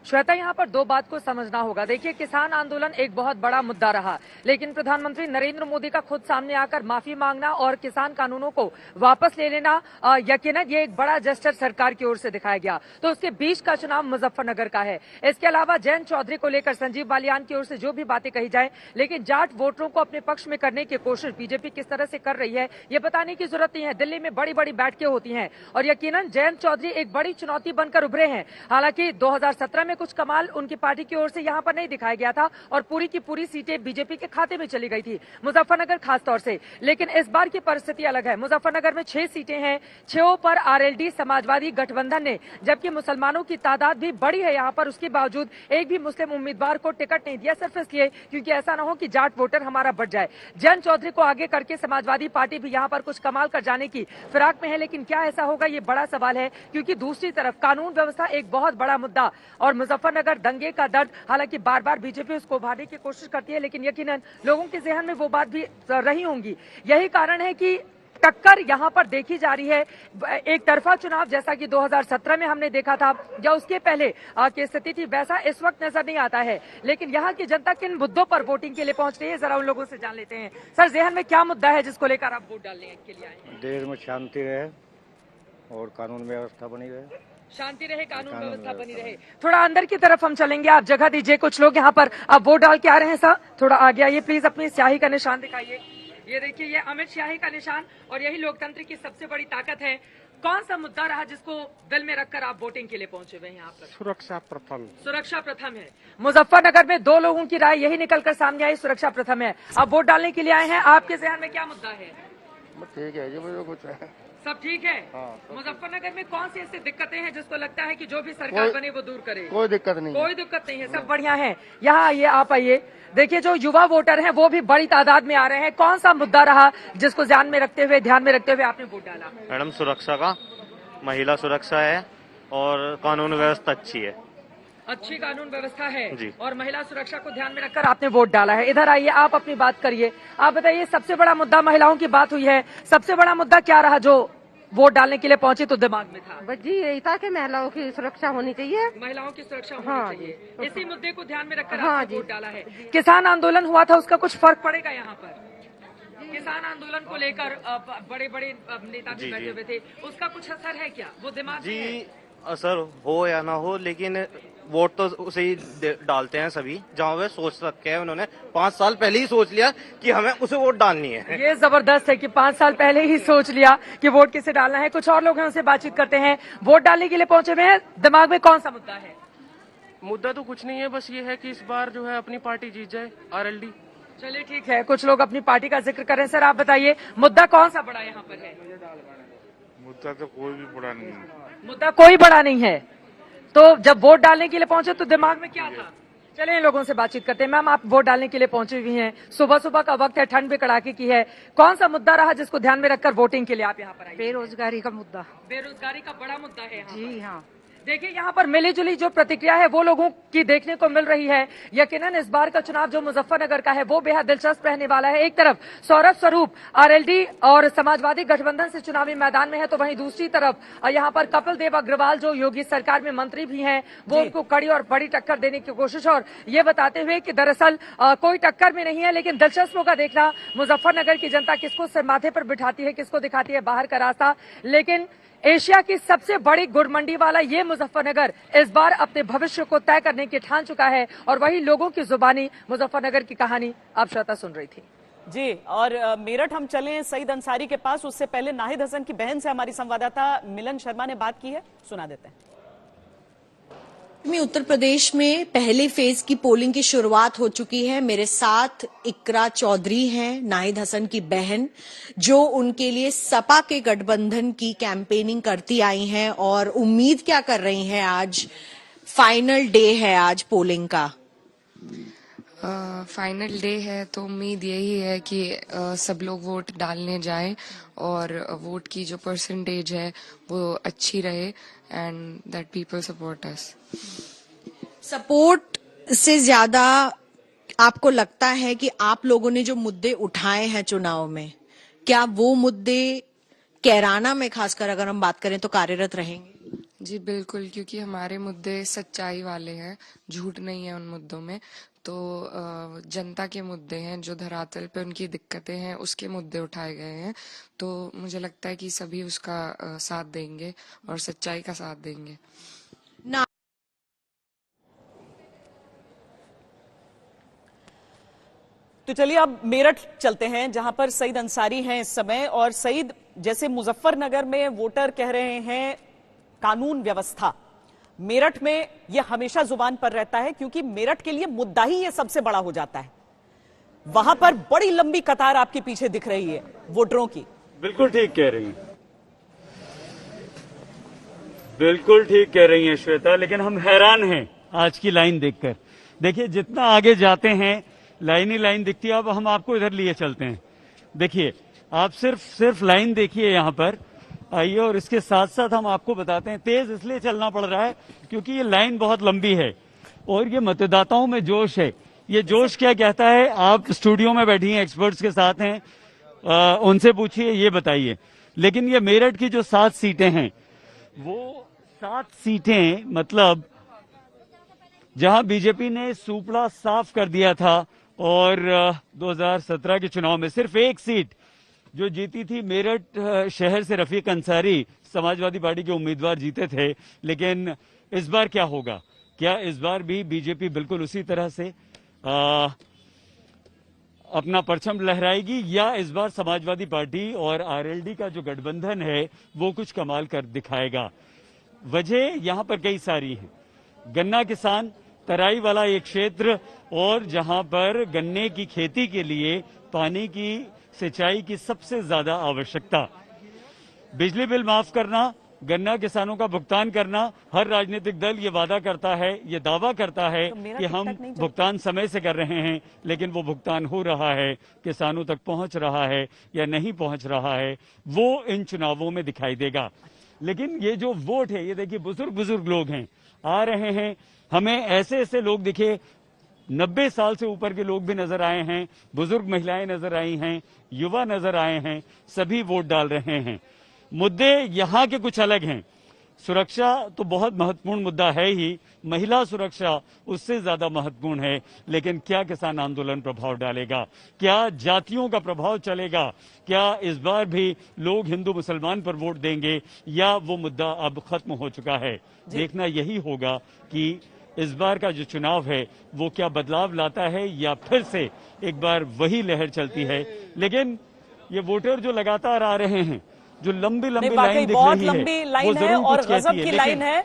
श्वेता, यहाँ पर दो बात को समझना होगा। देखिए, किसान आंदोलन एक बहुत बड़ा मुद्दा रहा, लेकिन प्रधानमंत्री नरेंद्र मोदी का खुद सामने आकर माफी मांगना और किसान कानूनों को वापस ले लेना यकीनन ये एक बड़ा जेस्चर सरकार की ओर से दिखाया गया। तो उसके बीच का चुनाव मुजफ्फरनगर का है। इसके अलावा जयंत चौधरी को लेकर संजीव बालियान की ओर से जो भी बातें कही जाए, लेकिन जाट वोटरों को अपने पक्ष में करने की कोशिश बीजेपी किस तरह से कर रही है ये बताने की जरूरत नहीं है। दिल्ली में बड़ी बड़ी बैठकें होती हैं और यकीनन जयंत चौधरी एक बड़ी चुनौती बनकर उभरे हैं। हालांकि 2017 में कुछ कमाल उनकी पार्टी की ओर से यहां पर नहीं दिखाया गया था और पूरी की पूरी सीटें बीजेपी के खाते में चली गई थी, मुजफ्फरनगर खास तौर से। लेकिन इस बार की परिस्थिति अलग है। मुजफ्फरनगर में 6 सीटें हैं, 6 पर आरएलडी समाजवादी गठबंधन ने, जबकि मुसलमानों की तादाद भी बड़ी है यहां पर, उसके बावजूद एक भी मुस्लिम उम्मीदवार को टिकट नहीं दिया, सिर्फ इसलिए क्योंकि ऐसा न हो कि जाट वोटर हमारा बढ़ जाए। जयंत चौधरी को आगे करके समाजवादी पार्टी भी यहां पर कुछ कमाल कर जाने की फिराक में है, लेकिन क्या ऐसा होगा ये बड़ा सवाल है, क्योंकि दूसरी तरफ कानून व्यवस्था एक बहुत बड़ा मुद्दा और मुजफ्फरनगर दंगे का दर्द। हालांकि बार बार बीजेपी उसको उभारने की कोशिश करती है, लेकिन यकीनन लोगों के जहन में वो बात भी रही होंगी। यही कारण है कि टक्कर यहां पर देखी जा रही है। एक तरफा चुनाव जैसा कि 2017 में हमने देखा था या उसके पहले की स्थिति थी, वैसा इस वक्त नजर नहीं आता है। लेकिन यहाँ की जनता किन मुद्दों पर वोटिंग के लिए पहुंच रही है, जरा उन लोगों से जान लेते हैं। सर, जहन में क्या मुद्दा है जिसको लेकर आप वोट डालने के लिए आए हैं? देश में शांति रहे और कानून व्यवस्था बनी रहे। शांति रहे, कानून व्यवस्था बनी रहे। थोड़ा अंदर की तरफ हम चलेंगे, आप जगह दीजिए। कुछ लोग यहाँ पर अब वोट डाल के आ रहे हैं। सर, थोड़ा आगे आइए प्लीज, अपनी स्याही का निशान दिखाइए। ये देखिए, ये अमित स्याही का निशान, और यही लोकतंत्र की सबसे बड़ी ताकत है। कौन सा मुद्दा रहा जिसको दिल में रखकर आप वोटिंग के लिए पहुंचे हुए हैं यहाँ पर? सुरक्षा प्रथम। सुरक्षा प्रथम है। मुजफ्फरनगर में 2 लोगों की राय यही निकलकर सामने आई, सुरक्षा प्रथम है। आप वोट डालने के लिए आए हैं, आपके जहन में क्या मुद्दा है? ठीक है जी, मुझे कुछ है। सब ठीक है। मुजफ्फरनगर में कौन सी ऐसी दिक्कतें हैं जिसको लगता है कि जो भी सरकार बने वो दूर करे? कोई दिक्कत नहीं, कोई दिक्कत नहीं है, सब बढ़िया है। यहाँ आइए, आप आइए। देखिए, जो युवा वोटर हैं वो भी बड़ी तादाद में आ रहे हैं। कौन सा मुद्दा रहा जिसको ध्यान में रखते हुए आपने वोट डाला? मैडम, सुरक्षा का, महिला सुरक्षा है और कानून व्यवस्था अच्छी है। अच्छी कानून व्यवस्था है जी। और महिला सुरक्षा को ध्यान में रखकर आपने वोट डाला है। इधर आइए, आप अपनी बात करिए। आप बताइए, सबसे बड़ा मुद्दा महिलाओं की बात हुई है, सबसे बड़ा मुद्दा क्या रहा जो वोट डालने के लिए पहुंचे तो दिमाग में था? बस जी यही था कि महिलाओं की सुरक्षा होनी चाहिए, महिलाओं की सुरक्षा होनी हाँ, चाहिए। इसी मुद्दे को ध्यान में रखकर हाँ, आपने वोट डाला है। किसान आंदोलन हुआ था, उसका कुछ फर्क पड़ेगा यहाँ पर? किसान आंदोलन को लेकर बड़े बड़े नेता भी बैठे हुए थे, उसका कुछ असर है क्या? वो दिमाग में है? असर हो या ना हो, लेकिन वोट तो उसे ही डालते हैं सभी जहाँ वे सोच रखे हैं। उन्होंने 5 साल पहले ही सोच लिया कि हमें उसे वोट डालनी है। ये जबरदस्त है कि 5 साल पहले ही सोच लिया कि वोट किसे डालना है। कुछ और लोग हैं, उनसे बातचीत करते हैं। वोट डालने के लिए पहुंचे हुए हैं, दिमाग में कौन सा मुद्दा है? मुद्दा तो कुछ नहीं है, बस ये है कि इस बार जो है अपनी पार्टी जीत जाए, आरएलडी। चलिए ठीक है, कुछ लोग अपनी पार्टी का जिक्र करें। सर, आप बताइए, मुद्दा कौन सा बड़ा यहाँ पर है? मुद्दा तो कोई भी बड़ा नहीं है। मुद्दा कोई बड़ा नहीं है, तो जब वोट डालने के लिए पहुंचे तो दिमाग में क्या था? चलिए लोगों से बातचीत करते हैं। मैम, आप वोट डालने के लिए पहुंचे हुई हैं, सुबह सुबह का वक्त है, ठंड भी कड़ाके की है। कौन सा मुद्दा रहा जिसको ध्यान में रखकर वोटिंग के लिए आप यहाँ पर आए? बेरोजगारी का मुद्दा। बेरोजगारी का बड़ा मुद्दा है जी हाँ। देखिए, यहाँ पर मिली जुली जो प्रतिक्रिया है वो लोगों की देखने को मिल रही है। यकीनन इस बार का चुनाव जो मुजफ्फरनगर का है वो बेहद दिलचस्प रहने वाला है। एक तरफ सौरभ स्वरूप आरएलडी और समाजवादी गठबंधन से चुनावी मैदान में है, तो वहीं दूसरी तरफ यहाँ पर कपिल देव अग्रवाल जो योगी सरकार में मंत्री भी हैं, वो उनको कड़ी और बड़ी टक्कर देने की कोशिश, और ये बताते हुए कि दरअसल कोई टक्कर में नहीं है, लेकिन दिलचस्प होगा देखना मुजफ्फरनगर की जनता किसको सिर माथे पर बिठाती है, किसको दिखाती है बाहर का रास्ता। लेकिन एशिया की सबसे बड़ी गुड़ मंडी वाला ये मुजफ्फरनगर इस बार अपने भविष्य को तय करने की ठान चुका है, और वही लोगों की जुबानी मुजफ्फरनगर की कहानी आप श्रोता सुन रही थी। जी, और मेरठ हम चले सईद अंसारी के पास। उससे पहले नाहिद हसन की बहन से हमारी संवाददाता मिलन शर्मा ने बात की है, सुना देते हैं। में उत्तर प्रदेश में पहले फेज की पोलिंग की शुरुआत हो चुकी है। मेरे साथ इकरा चौधरी हैं, नाहिद हसन की बहन, जो उनके लिए सपा के गठबंधन की कैंपेनिंग करती आई हैं और उम्मीद क्या कर रही हैं। आज फाइनल डे है आज पोलिंग का। फाइनल डे है तो उम्मीद यही है कि सब लोग वोट डालने जाएं और वोट की जो परसेंटेज है वो अच्छी रहे and that people support us. Support से ज्यादा आपको लगता है कि आप लोगों ने जो मुद्दे उठाए हैं चुनाव में, क्या वो मुद्दे कैराना में खासकर अगर हम बात करें तो कार्यरत रहेंगे? जी बिल्कुल, क्योंकि हमारे मुद्दे सच्चाई वाले हैं, झूठ नहीं है उन मुद्दों में। तो जनता के मुद्दे हैं, जो धरातल पे उनकी दिक्कतें हैं, उसके मुद्दे उठाए गए हैं। तो मुझे लगता है कि सभी उसका साथ देंगे और सच्चाई का साथ देंगे। तो चलिए अब मेरठ चलते हैं, जहां पर सईद अंसारी हैं इस समय। और सईद, जैसे मुजफ्फरनगर में वोटर कह रहे हैं कानून व्यवस्था, मेरठ में यह हमेशा जुबान पर रहता है क्योंकि मेरठ के लिए मुद्दा ही यह सबसे बड़ा हो जाता है। वहां पर बड़ी लंबी कतार आपके पीछे दिख रही है वोटरों की। बिल्कुल ठीक कह रही हैं, बिल्कुल ठीक कह रही हैं श्वेता, लेकिन हम हैरान हैं आज की लाइन देखकर। देखिए, जितना आगे जाते हैं लाइन ही लाइन दिखती है। अब हम आपको इधर लिए चलते हैं। देखिए, आप सिर्फ लाइन देखिए यहाँ पर आइए, और इसके साथ साथ हम आपको बताते हैं। तेज इसलिए चलना पड़ रहा है क्योंकि ये लाइन बहुत लंबी है और ये मतदाताओं में जोश है। ये जोश क्या कहता है, आप स्टूडियो में बैठी हैं, एक्सपर्ट्स के साथ हैं, उनसे पूछिए, ये बताइए। लेकिन ये मेरठ की जो 7 सीटें हैं, वो 7 सीटें मतलब जहां बीजेपी ने सूपड़ा साफ कर दिया था और 2017 के चुनाव में सिर्फ एक सीट जो जीती थी, मेरठ शहर से रफीक अंसारी समाजवादी पार्टी के उम्मीदवार जीते थे। लेकिन इस बार क्या होगा? क्या इस बार भी बीजेपी बिल्कुल उसी तरह से अपना परचम लहराएगी, या इस बार समाजवादी पार्टी और आरएलडी का जो गठबंधन है वो कुछ कमाल कर दिखाएगा? वजह यहां पर कई सारी हैं। गन्ना किसान, तराई वाला एक क्षेत्र, और जहां पर गन्ने की खेती के लिए पानी की सिंचाई की सबसे ज्यादा आवश्यकता, बिजली बिल माफ करना, गन्ना किसानों का भुगतान करना। हर राजनीतिक दल ये वादा करता है, ये दावा करता है कि हम भुगतान समय से कर रहे हैं, लेकिन वो भुगतान हो रहा है, किसानों तक पहुंच रहा है या नहीं पहुंच रहा है, वो इन चुनावों में दिखाई देगा। लेकिन ये जो वोट है, ये देखिए बुजुर्ग लोग हैं, आ रहे हैं। हमें ऐसे लोग दिखे, 90 साल से ऊपर के लोग भी नजर आए हैं, बुजुर्ग महिलाएं नजर आई हैं, युवा नजर आए हैं, सभी वोट डाल रहे हैं। मुद्दे यहाँ के कुछ अलग हैं। सुरक्षा तो बहुत महत्वपूर्ण मुद्दा है ही, महिला सुरक्षा उससे ज्यादा महत्वपूर्ण है। लेकिन क्या किसान आंदोलन प्रभाव डालेगा? क्या जातियों का प्रभाव चलेगा? क्या इस बार भी लोग हिंदू मुसलमान पर वोट देंगे, या वो मुद्दा अब खत्म हो चुका है? देखना यही होगा कि इस बार का जो चुनाव है वो क्या बदलाव लाता है, या फिर से एक बार वही लहर चलती है। लेकिन ये वोटर जो लगातार आ रहे हैं, जो लंबी लाइन दिख बहुत रही लंबी है, लाइन है और गजब की लाइन है।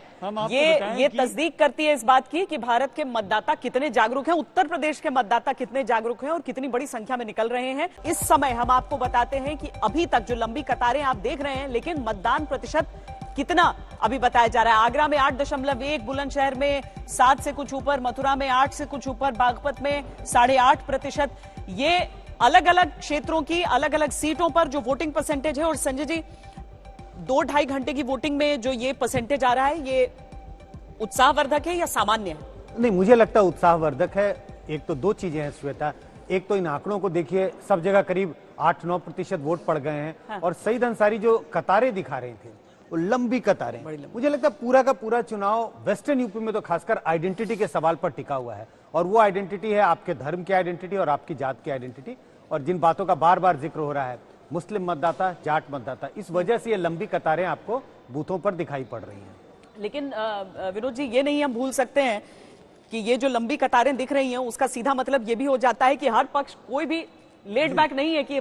ये कि तस्दीक करती है इस बात की कि भारत के मतदाता कितने जागरूक हैं, उत्तर प्रदेश के मतदाता कितने जागरूक हैं और कितनी बड़ी संख्या में निकल रहे हैं। इस समय हम आपको बताते हैं कि अभी तक जो लंबी कतारें आप देख रहे हैं, लेकिन मतदान प्रतिशत कितना अभी बताया जा रहा है। आगरा में 8.1, बुलंदशहर में 7 से कुछ ऊपर, मथुरा में 8 से कुछ ऊपर, बागपत में 8.5%। ये अलग अलग क्षेत्रों की अलग अलग सीटों पर जो वोटिंग परसेंटेज है। और संजय जी, 2-2.5 घंटे की वोटिंग में जो ये परसेंटेज आ रहा है, ये उत्साहवर्धक है या सामान्य है? नहीं, मुझे लगता है उत्साहवर्धक है। एक तो 2 चीजें हैं श्वेता। एक तो इन आंकड़ों को देखिए, सब जगह करीब 8-9% वोट पड़ गए हैं। हाँ। और सईद अंसारी जो कतारें दिखा रहे थे, वो लंबी कतारें। मुझे लगता है पूरा का पूरा चुनाव वेस्टर्न यूपी में तो खासकर आइडेंटिटी के सवाल पर टिका हुआ है। और वो आइडेंटिटी है आपके धर्म की आइडेंटिटी और आपकी जात की आइडेंटिटी। और जिन बातों का बार बार जिक्र हो रहा है, मुस्लिम मतदाता, जाट मतदाता, इस वजह से ये लंबी कतारें आपको बूथों पर दिखाई पड़ रही हैं। लेकिन विनोद जी, ये नहीं हम भूल सकते हैं कि ये जो लंबी कतारें दिख रही हैं, उसका सीधा मतलब ये भी हो जाता है कि हर पक्ष कोई भी लेट बैक नहीं है कि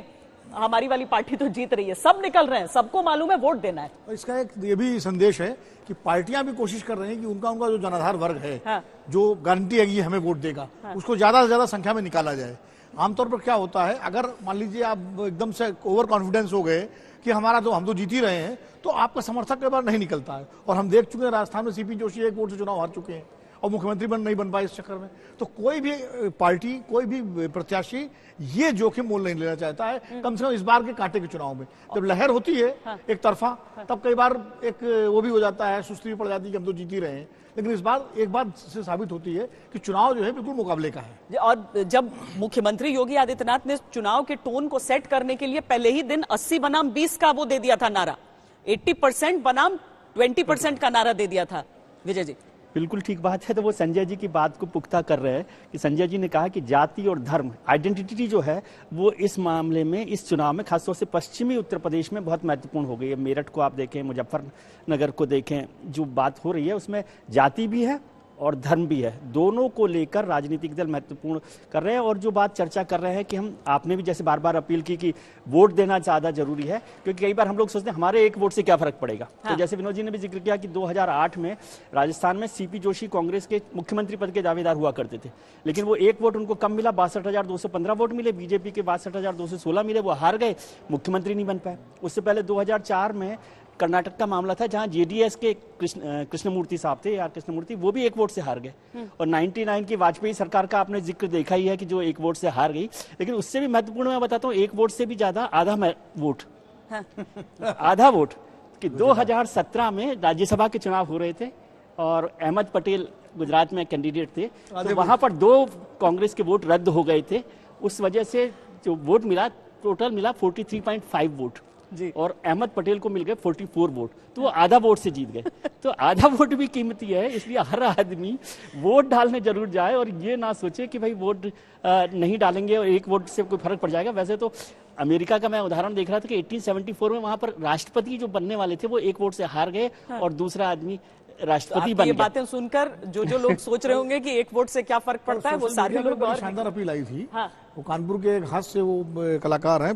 हमारी वाली पार्टी तो जीत रही है, सब निकल रहे हैं, सबको मालूम है वोट देना है। इसका एक ये भी संदेश है कि पार्टियां भी कोशिश कर रही हैं कि उनका जो जनाधार वर्ग है, हाँ। जो गारंटी है कि हमें वोट देगा, हाँ। उसको ज्यादा से ज्यादा संख्या में निकाला जाए। आमतौर पर क्या होता है, अगर मान लीजिए आप एकदम से ओवर कॉन्फिडेंस हो गए कि हम तो जीत ही रहे हैं, तो आपका समर्थक कई बार नहीं निकलता है। और हम देख चुके हैं राजस्थान में सीपी जोशी एक वोट से चुनाव हार चुके हैं और मुख्यमंत्री नहीं बन पाए इस चक्कर में। तो कोई भी पार्टी, कोई भी प्रत्याशी ये जोखिम मोल नहीं लेना चाहता है, कम से कम इस बार के कांटे के चुनाव में। जब लहर होती है एक तरफा, तब कई बार एक वो भी हो जाता है, सुस्ती पड़ जाती है कि हम तो जीत ही रहे हैं। लेकिन इस बार एक बात से साबित होती है कि चुनाव जो है बिल्कुल मुकाबले का है। और जब मुख्यमंत्री योगी आदित्यनाथ ने चुनाव के टोन को सेट करने के लिए पहले ही दिन 80 बनाम 20 का वो दे दिया था नारा, 80% बनाम 20% का नारा दे दिया था। विजय जी, बिल्कुल ठीक बात है। तो वो संजय जी की बात को पुख्ता कर रहे हैं कि संजय जी ने कहा कि जाति और धर्म, आइडेंटिटी जो है वो इस मामले में, इस चुनाव में खासतौर से पश्चिमी उत्तर प्रदेश में बहुत महत्वपूर्ण हो गई है। मेरठ को आप देखें, मुजफ्फरनगर को देखें, जो बात हो रही है उसमें जाति भी है और धर्म भी है, दोनों को लेकर राजनीतिक दल महत्वपूर्ण कर रहे हैं। और जो बात चर्चा कर रहे हैं कि आपने भी जैसे बार बार अपील की कि वोट देना ज्यादा जरूरी है, क्योंकि कई बार हम लोग सोचते हैं हमारे एक वोट से क्या फर्क पड़ेगा। हाँ। तो जैसे विनोद जी ने भी जिक्र किया कि 2008 में राजस्थान में सीपी जोशी कांग्रेस के मुख्यमंत्री पद के दावेदार हुआ करते थे, लेकिन वो एक वोट उनको कम मिला, 62,215 वोट मिले। बीजेपी के 62,216 मिले, वो हार गए, मुख्यमंत्री नहीं बन पाए। उससे पहले 2004 में कर्नाटक का मामला था, जहां जेडीएस के कृष्णमूर्ति साहब थे, यार कृष्णमूर्ति, वो भी एक वोट से हार गए। और 99 की वाजपेयी सरकार का आपने जिक्र देखा ही है कि जो एक वोट से हार गई। लेकिन उससे भी महत्वपूर्ण मैं बताता हूँ, एक वोट से भी ज्यादा आधा वोट, आधा वोट कि 2017 में राज्यसभा के चुनाव हो रहे थे और अहमद पटेल गुजरात में कैंडिडेट थे, तो वहां पर 2 कांग्रेस के वोट रद्द हो गए थे। उस वजह से जो वोट मिला, टोटल मिला 43.5 वोट जी, और अहमद पटेल को मिल गए 44 वोट, तो वो आधा वोट से जीत गए। तो आधा वोट भी कीमती है, इसलिए हर आदमी वोट डालने जरूर जाए और ये ना सोचे कि भाई वोट नहीं डालेंगे और एक वोट से कोई फर्क पड़ जाएगा। वैसे तो अमेरिका का मैं उदाहरण देख रहा था कि 1874 में वहां पर राष्ट्रपति जो बनने वाले थे वो एक वोट से हार गए। हाँ। और दूसरा आदमी राष्ट्रपति बन गया। ये बातें सुनकर जो लोग सोच रहे होंगे कि एक वोट से क्या फर्क पड़ता है, वो सारे लोग। शानदार अपील आई थी। हाँ। वो कानपुर के एक हाथ से वो कलाकार हैं,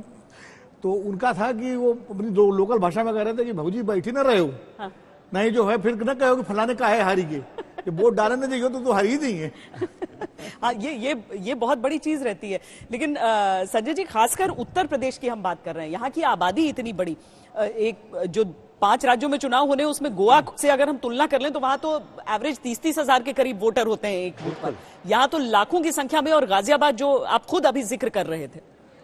तो उनका था कि वो अपनी लोकल भाषा में कह रहे थे कि भौजी बैठी ना रहे हो। हाँ। नहीं जो है फिर न कहो कि फलाने का है हारी के, वोट डालने नहीं चाहिए तो हारी ही नहीं है। हाँ, ये बहुत बड़ी चीज रहती है। लेकिन संजय जी, खासकर उत्तर प्रदेश की हम बात कर रहे हैं, यहाँ की आबादी इतनी बड़ी, एक जो 5 राज्यों में चुनाव होने, उसमें गोवा से अगर हम तुलना कर लें तो वहां तो एवरेज 30-30 हजार के करीब वोटर होते हैं एक बूथ पर। यहाँ तो लाखों की संख्या में। और गाजियाबाद जो आप खुद अभी जिक्र कर रहे थे।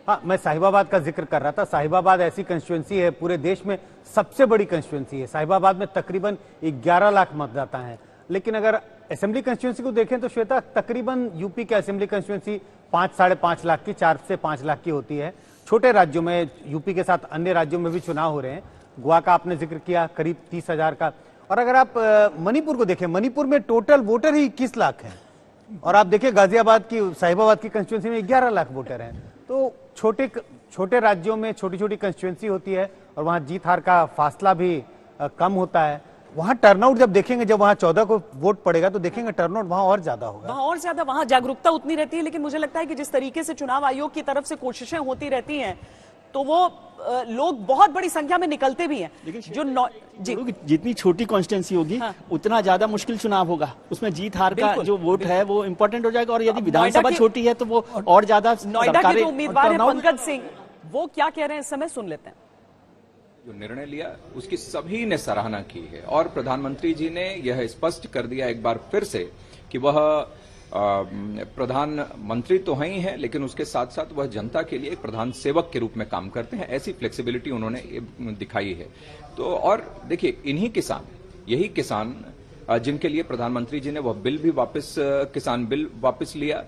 हाँ, मैं साहिबाबाद का जिक्र कर रहा था। साहिबाबाद ऐसी कंस्टिट्यूएंसी है, पूरे देश में सबसे बड़ी कंस्टिट्यूएंसी है। साहिबाबाद में तकरीबन 11 लाख मतदाता हैं। लेकिन अगर असेंबली कंस्टिट्यूएंसी को देखें तो श्वेता, तकरीबन यूपी के असेंबली कंस्टिट्यूएंसी 5-5.5 लाख की, 4 से 5 लाख की होती है। छोटे राज्यों में, यूपी के साथ अन्य राज्यों में भी चुनाव हो रहे हैं। गोवा का आपने जिक्र किया, करीब 30,000 का। और अगर आप मणिपुर को देखें, मणिपुर में टोटल वोटर ही 21 लाख हैं। और आप देखिए गाजियाबाद की, साहिबाबाद की कंस्टिट्यूएंसी में 11 लाख वोटर हैं। तो छोटे राज्यों में छोटी छोटी कंस्टिट्यूएंसी होती है और वहां जीत हार का फासला भी कम होता है। वहां टर्नआउट जब देखेंगे, जब वहां 14 को वोट पड़ेगा तो देखेंगे टर्नआउट वहां और ज्यादा होगा, वहां और ज्यादा, वहां जागरूकता उतनी रहती है। लेकिन मुझे लगता है कि जिस तरीके से चुनाव आयोग की तरफ से कोशिशें होती रहती हैं, तो वो लोग बहुत बड़ी संख्या में निकलते भी हैं। जो जितनी छोटी कॉन्स्टिट्यूंसी होगी, हाँ, उतना ज्यादा मुश्किल चुनाव होगा। उसमें जीत हार का जो वोट है वो इंपॉर्टेंट हो जाएगा। और यदि विधानसभा छोटी है तो वो और ज्यादा। नोएडा के जो उम्मीदवार है पंकज सिंह, वो क्या कह रहे हैं इस समय, सुन लेते हैं। जो निर्णय लिया उसकी सभी ने सराहना की है और प्रधानमंत्री जी ने यह स्पष्ट कर दिया एक बार फिर से कि वह प्रधानमंत्री तो हैं ही हैं, लेकिन उसके साथ साथ वह जनता के लिए एक प्रधान सेवक के रूप में काम करते हैं। ऐसी फ्लेक्सिबिलिटी उन्होंने दिखाई है। तो और देखिए, यही किसान जिनके लिए प्रधानमंत्री जी ने वह बिल भी वापस, किसान बिल वापस लिया,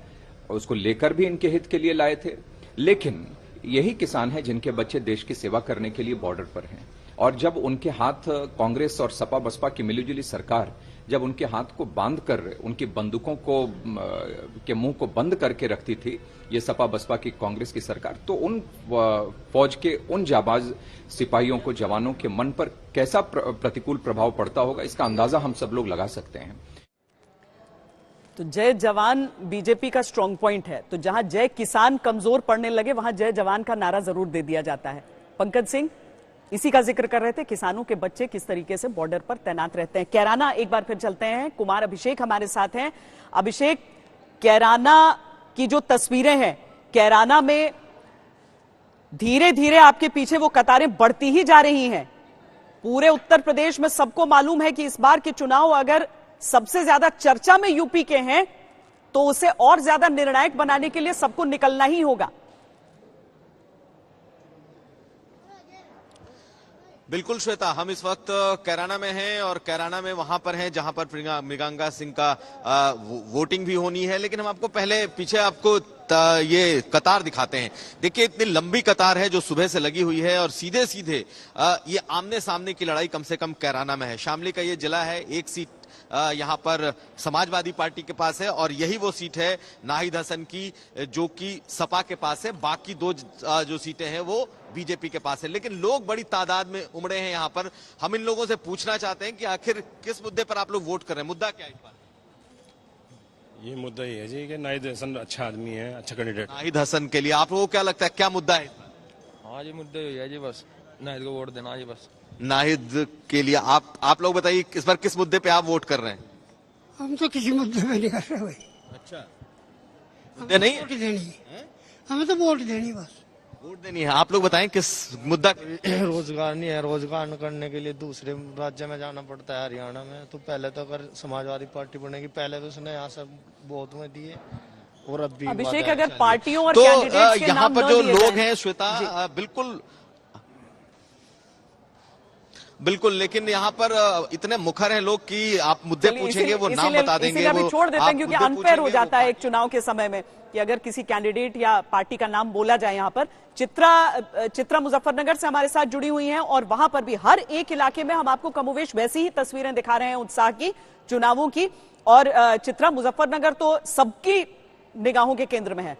उसको लेकर भी इनके हित के लिए लाए थे। लेकिन यही किसान है जिनके बच्चे देश की सेवा करने के लिए बॉर्डर पर हैं। और जब उनके हाथ कांग्रेस और सपा बसपा की मिलीजुली सरकार जब उनके हाथ को बांध कर, उनकी बंदूकों को के मुंह को बंद करके रखती थी ये सपा बसपा की कांग्रेस की सरकार, तो उन फौज के उन जाबाज सिपाहियों को, जवानों के मन पर कैसा प्रतिकूल प्रभाव पड़ता होगा, इसका अंदाजा हम सब लोग लगा सकते हैं। तो जय जवान बीजेपी का स्ट्रांग पॉइंट है, तो जहां जय किसान कमजोर पड़ने लगे वहां जय जवान का नारा जरूर दे दिया जाता है। पंकज सिंह इसी का जिक्र कर रहे थे, किसानों के बच्चे किस तरीके से बॉर्डर पर तैनात रहते हैं। कैराना एक बार फिर चलते हैं, कुमार अभिषेक हमारे साथ हैं। अभिषेक, कैराना की जो तस्वीरें हैं, कैराना में धीरे धीरे आपके पीछे वो कतारें बढ़ती ही जा रही हैं। पूरे उत्तर प्रदेश में सबको मालूम है कि इस बार के चुनाव अगर सबसे ज्यादा चर्चा में यूपी के हैं तो उसे और ज्यादा निर्णायक बनाने के लिए सबको निकलना ही होगा। बिल्कुल श्वेता, हम इस वक्त कैराना में हैं और कैराना में वहां पर हैं जहां पर मृगांका सिंह का वोटिंग भी होनी है। लेकिन हम आपको पहले पीछे आपको ये कतार दिखाते हैं। देखिए इतनी लंबी कतार है जो सुबह से लगी हुई है और सीधे सीधे ये आमने सामने की लड़ाई कम से कम कैराना में है। शामली का ये जिला है, एक सीट यहां पर समाजवादी पार्टी के पास है और यही वो सीट है नाहिद हसन की जो कि सपा के पास है। बाकी दो जो सीटें हैं वो बीजेपी के पास है। लेकिन लोग बड़ी तादाद में उमड़े हैं यहां पर। हम इन लोगों से पूछना चाहते हैं कि आखिर किस मुद्दे पर आप लोग वोट कर रहे हैं, मुद्दा क्या है इस बार? ये मुद्दा ही है जी कि नाहिद हसन अच्छा आदमी है, अच्छा कैंडिडेट। नाहिद हसन के लिए आप लोगों को क्या लगता है, क्या मुद्दा है? हाँ जी, मुद्दा ही है जी, बस नाहिद को वोट देना जी बस। नाहिद के लिए आप लोग बताइए इस बार किस मुद्दे पे आप वोट कर रहे हैं? हम तो किसी मुद्दे पे नहीं कर रहे भाई। अच्छा, मुद्दे नहीं, वोट देनी है, हमें तो वोट देनी, बस वोट देनी है। आप लोग बताएं किस मुद्दा? रोजगार नहीं है, रोजगार करने के लिए दूसरे राज्य में जाना पड़ता है। हरियाणा में तो पहले तो अगर समाजवादी पार्टी बनेगी, पहले तो उसने यहाँ से बहुत में दिए और अब भी। अभिषेक, अगर पार्टियों और तो कैंडिडेट्स के यहाँ नाम पर न जो लिए लोग जाएं। हैं श्वेता, बिल्कुल, लेकिन यहाँ पर इतने मुखर हैं लोग कि आप मुद्दे पूछेंगे वो नाम बता देंगे, वो छोड़ देते हैं क्योंकि अनफेयर हो जाता है एक चुनाव के समय में कि अगर किसी कैंडिडेट या पार्टी का नाम बोला जाए। यहाँ पर चित्रा मुजफ्फरनगर से हमारे साथ जुड़ी हुई हैं और वहां पर भी हर एक इलाके में हम आपको कमोवेश वैसी ही तस्वीरें दिखा रहे हैं उत्साह की, चुनावों की। और चित्रा, मुजफ्फरनगर तो सबकी निगाहों के केंद्र में है।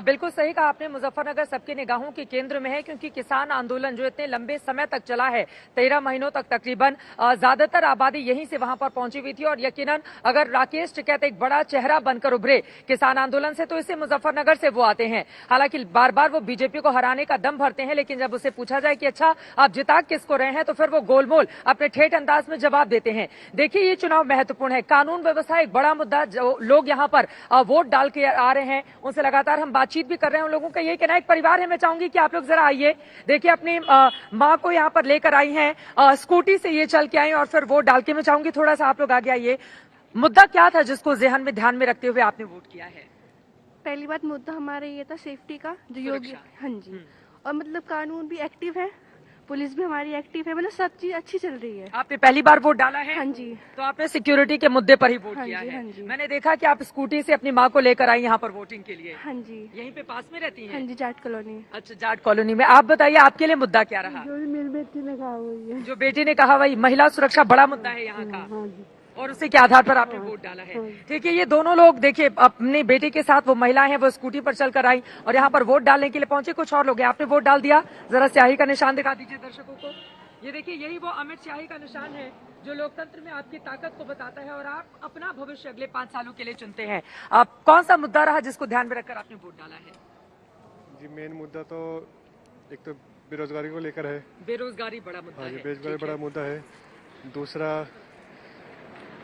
बिल्कुल सही कहा आपने, मुजफ्फरनगर सबके निगाहों के केंद्र में है क्योंकि किसान आंदोलन जो इतने लंबे समय तक चला है, 13 महीनों तक तकरीबन, ज्यादातर आबादी यहीं से वहां पर पहुंची हुई थी। और यकीनन अगर राकेश टिकैत एक बड़ा चेहरा बनकर उभरे किसान आंदोलन से तो इसे मुजफ्फरनगर से वो आते हैं। हालांकि बार बार वो बीजेपी को हराने का दम भरते हैं, लेकिन जब उसे पूछा जाए कि अच्छा आप जिता किसको रहे हैं, तो फिर वो गोलमोल अपने ठेठ अंदाज में जवाब देते हैं। देखिए ये चुनाव महत्वपूर्ण है, कानून व्यवस्था एक बड़ा मुद्दा, जो लोग यहाँ पर वोट डाल के आ रहे हैं उनसे लगातार हम बातचीत भी कर रहे हैं। उन लोगों का ये कहना है, एक परिवार है, मैं चाहूंगी कि आप लोग जरा आइए। देखिए अपनी माँ को यहाँ पर लेकर आई हैं, स्कूटी से ये चल के आई और फिर वोट डाल के। मैं चाहूंगी थोड़ा सा आप लोग आगे आइए। मुद्दा क्या था जिसको ज़हन में ध्यान में रखते हुए आपने वोट किया है? पहली बात मुद्दा हमारा ये था सेफ्टी का, जो योगी, हाँ जी, और मतलब कानून भी एक्टिव है, पुलिस भी हमारी एक्टिव है, मतलब सब चीज अच्छी चल रही है। आपने पहली बार वोट डाला है? हाँ जी। तो आपने सिक्योरिटी के मुद्दे पर ही वोट हाँ किया जी, है? हाँ जी। मैंने देखा कि आप स्कूटी से अपनी माँ को लेकर आई यहाँ पर वोटिंग के लिए। हाँ जी। यहीं पे पास में रहती हैं? हाँ जी, जाट कॉलोनी। अच्छा, जाट कॉलोनी में। आप बताइए आपके लिए मुद्दा क्या रहा? जो मेरी बेटी ने कहा वही है। जो बेटी ने कहा वही, महिला सुरक्षा बड़ा मुद्दा है यहाँ का, और उसी के आधार पर आपने वोट डाला है। ठीक है, ये दोनों लोग देखिए अपनी बेटी के साथ, वो महिलाएं हैं, वो स्कूटी पर चलकर आई और यहाँ पर वोट डालने के लिए पहुंचे। कुछ और लोग हैं, आपने वोट डाल दिया, जरा स्याही का निशान दिखा दीजिए दर्शकों को। ये देखिए, यही वो अमिट स्याही का निशान है जो लोकतंत्र में आपकी ताकत को बताता है और आप अपना भविष्य अगले 5 सालों के लिए चुनते हैं। आप कौन सा मुद्दा रहा जिसको ध्यान में रखकर आपने वोट डाला है? जी, मेन मुद्दा तो एक तो बेरोजगारी को लेकर है। बेरोजगारी बड़ा मुद्दा है। बेरोजगारी बड़ा मुद्दा है। दूसरा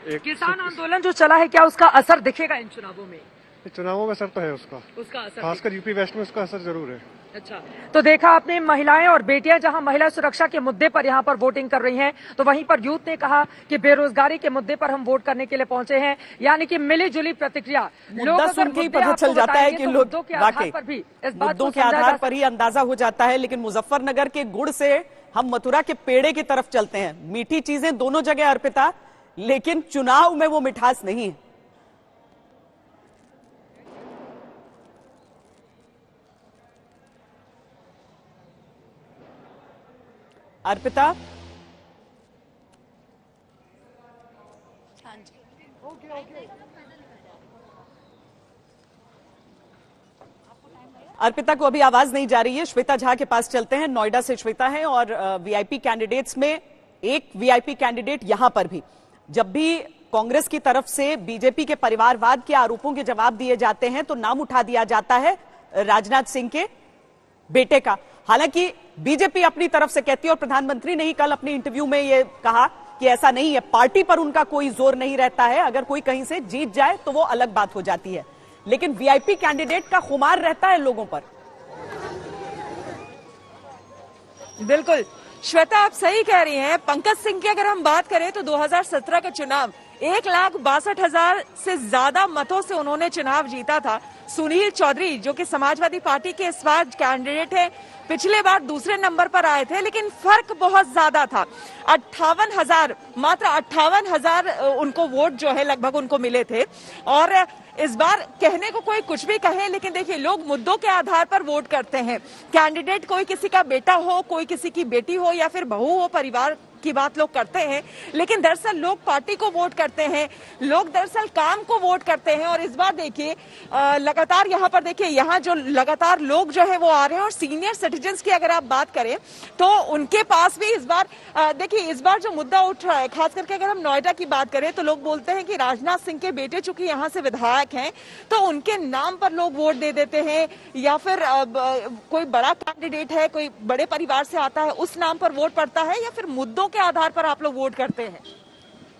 एक किसान आंदोलन जो चला है, क्या उसका असर दिखेगा इन चुनावों में? चुनावों में असर तो है उसका असर, खासकर यूपी वेस्ट में उसका असर जरूर है। अच्छा, तो देखा आपने, महिलाएं और बेटियां जहां महिला सुरक्षा के मुद्दे पर यहां पर वोटिंग कर रही हैं, तो वहीं पर यूथ ने कहा कि बेरोजगारी के मुद्दे पर हम वोट करने के लिए पहुंचे हैं। यानी कि मिली जुली प्रतिक्रिया। मुद्दा सुन के ही पता चल जाता है कि लोग मुद्दों के आधार पर ही अंदाजा हो जाता है। लेकिन मुजफ्फरनगर के गुड़ से हम मथुरा के पेड़े की तरफ चलते हैं। मीठी चीजें दोनों जगह अर्पिता, लेकिन चुनाव में वो मिठास नहीं है। अर्पिता, हाँ जी, अर्पिता को अभी आवाज नहीं जा रही है। श्वेता झा के पास चलते हैं, नोएडा से श्वेता है और वीआईपी कैंडिडेट्स में एक वीआईपी कैंडिडेट यहां पर भी, जब भी कांग्रेस की तरफ से बीजेपी के परिवारवाद के आरोपों के जवाब दिए जाते हैं तो नाम उठा दिया जाता है राजनाथ सिंह के बेटे का। हालांकि बीजेपी अपनी तरफ से कहती है, और प्रधानमंत्री ने ही कल अपने इंटरव्यू में यह कहा कि ऐसा नहीं है, पार्टी पर उनका कोई जोर नहीं रहता है, अगर कोई कहीं से जीत जाए तो वो अलग बात हो जाती है, लेकिन वीआईपी कैंडिडेट का खुमार रहता है लोगों पर। बिल्कुल श्वेता, आप सही कह रही हैं। पंकज सिंह की अगर हम बात करें तो 2017 का चुनाव 1,62,000 से ज्यादा मतों से उन्होंने चुनाव जीता था। सुनील चौधरी जो कि समाजवादी पार्टी के इस बार कैंडिडेट है, पिछले बार दूसरे नंबर पर आए थे, लेकिन फर्क बहुत ज्यादा था। 58,000, मात्र 58,000 उनको वोट जो है लगभग उनको मिले थे। और इस बार कहने को कोई कुछ भी कहे, लेकिन देखिए लोग मुद्दों के आधार पर वोट करते हैं। कैंडिडेट कोई किसी का बेटा हो, कोई किसी की बेटी हो या फिर बहू हो, परिवार की बात लोग करते हैं, लेकिन दरअसल लोग पार्टी को वोट करते हैं, लोग दरअसल काम को वोट करते हैं। और इस बार देखिए लगातार यहाँ पर देखिए, यहाँ जो लगातार लोग जो है वो आ रहे हैं। और सीनियर सिटीजन्स की अगर आप बात करें तो उनके पास भी इस बार देखिए, इस बार जो मुद्दा उठ रहा है, खास करके अगर हम नोएडा की बात करें तो लोग बोलते हैं कि राजनाथ सिंह के बेटे चूंकि यहाँ से विधायक हैं तो उनके नाम पर लोग वोट दे देते हैं, या फिर कोई बड़ा कैंडिडेट है, कोई बड़े परिवार से आता है, उस नाम पर वोट पड़ता है, या फिर मुद्दों के आधार पर आप लोग वोट करते हैं?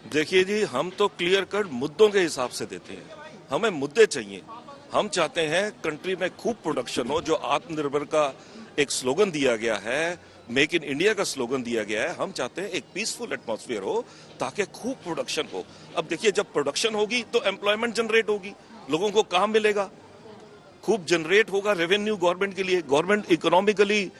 देखिए जी, हम तो क्लियर कट मुद्दों के हिसाब से देते हैं। हमें मुद्दे चाहिए। हम चाहते हैं कंट्री में खूब प्रोडक्शन हो, जो आत्मनिर्भर का एक स्लोगन दिया गया है, मेक इन इंडिया का स्लोगन दिया गया है। हम चाहते हैं एक पीसफुल एटमॉस्फेयर हो ताकि खूब प्रोडक्शन हो। अब देखिए, जब प्रोडक्शन होगी तो एम्प्लॉयमेंट जनरेट होगी, लोगों को काम मिलेगा, खूब जनरेट होगा रेवेन्यू गवर्नमेंट के लिए, गवर्नमेंट इकोनॉमिकली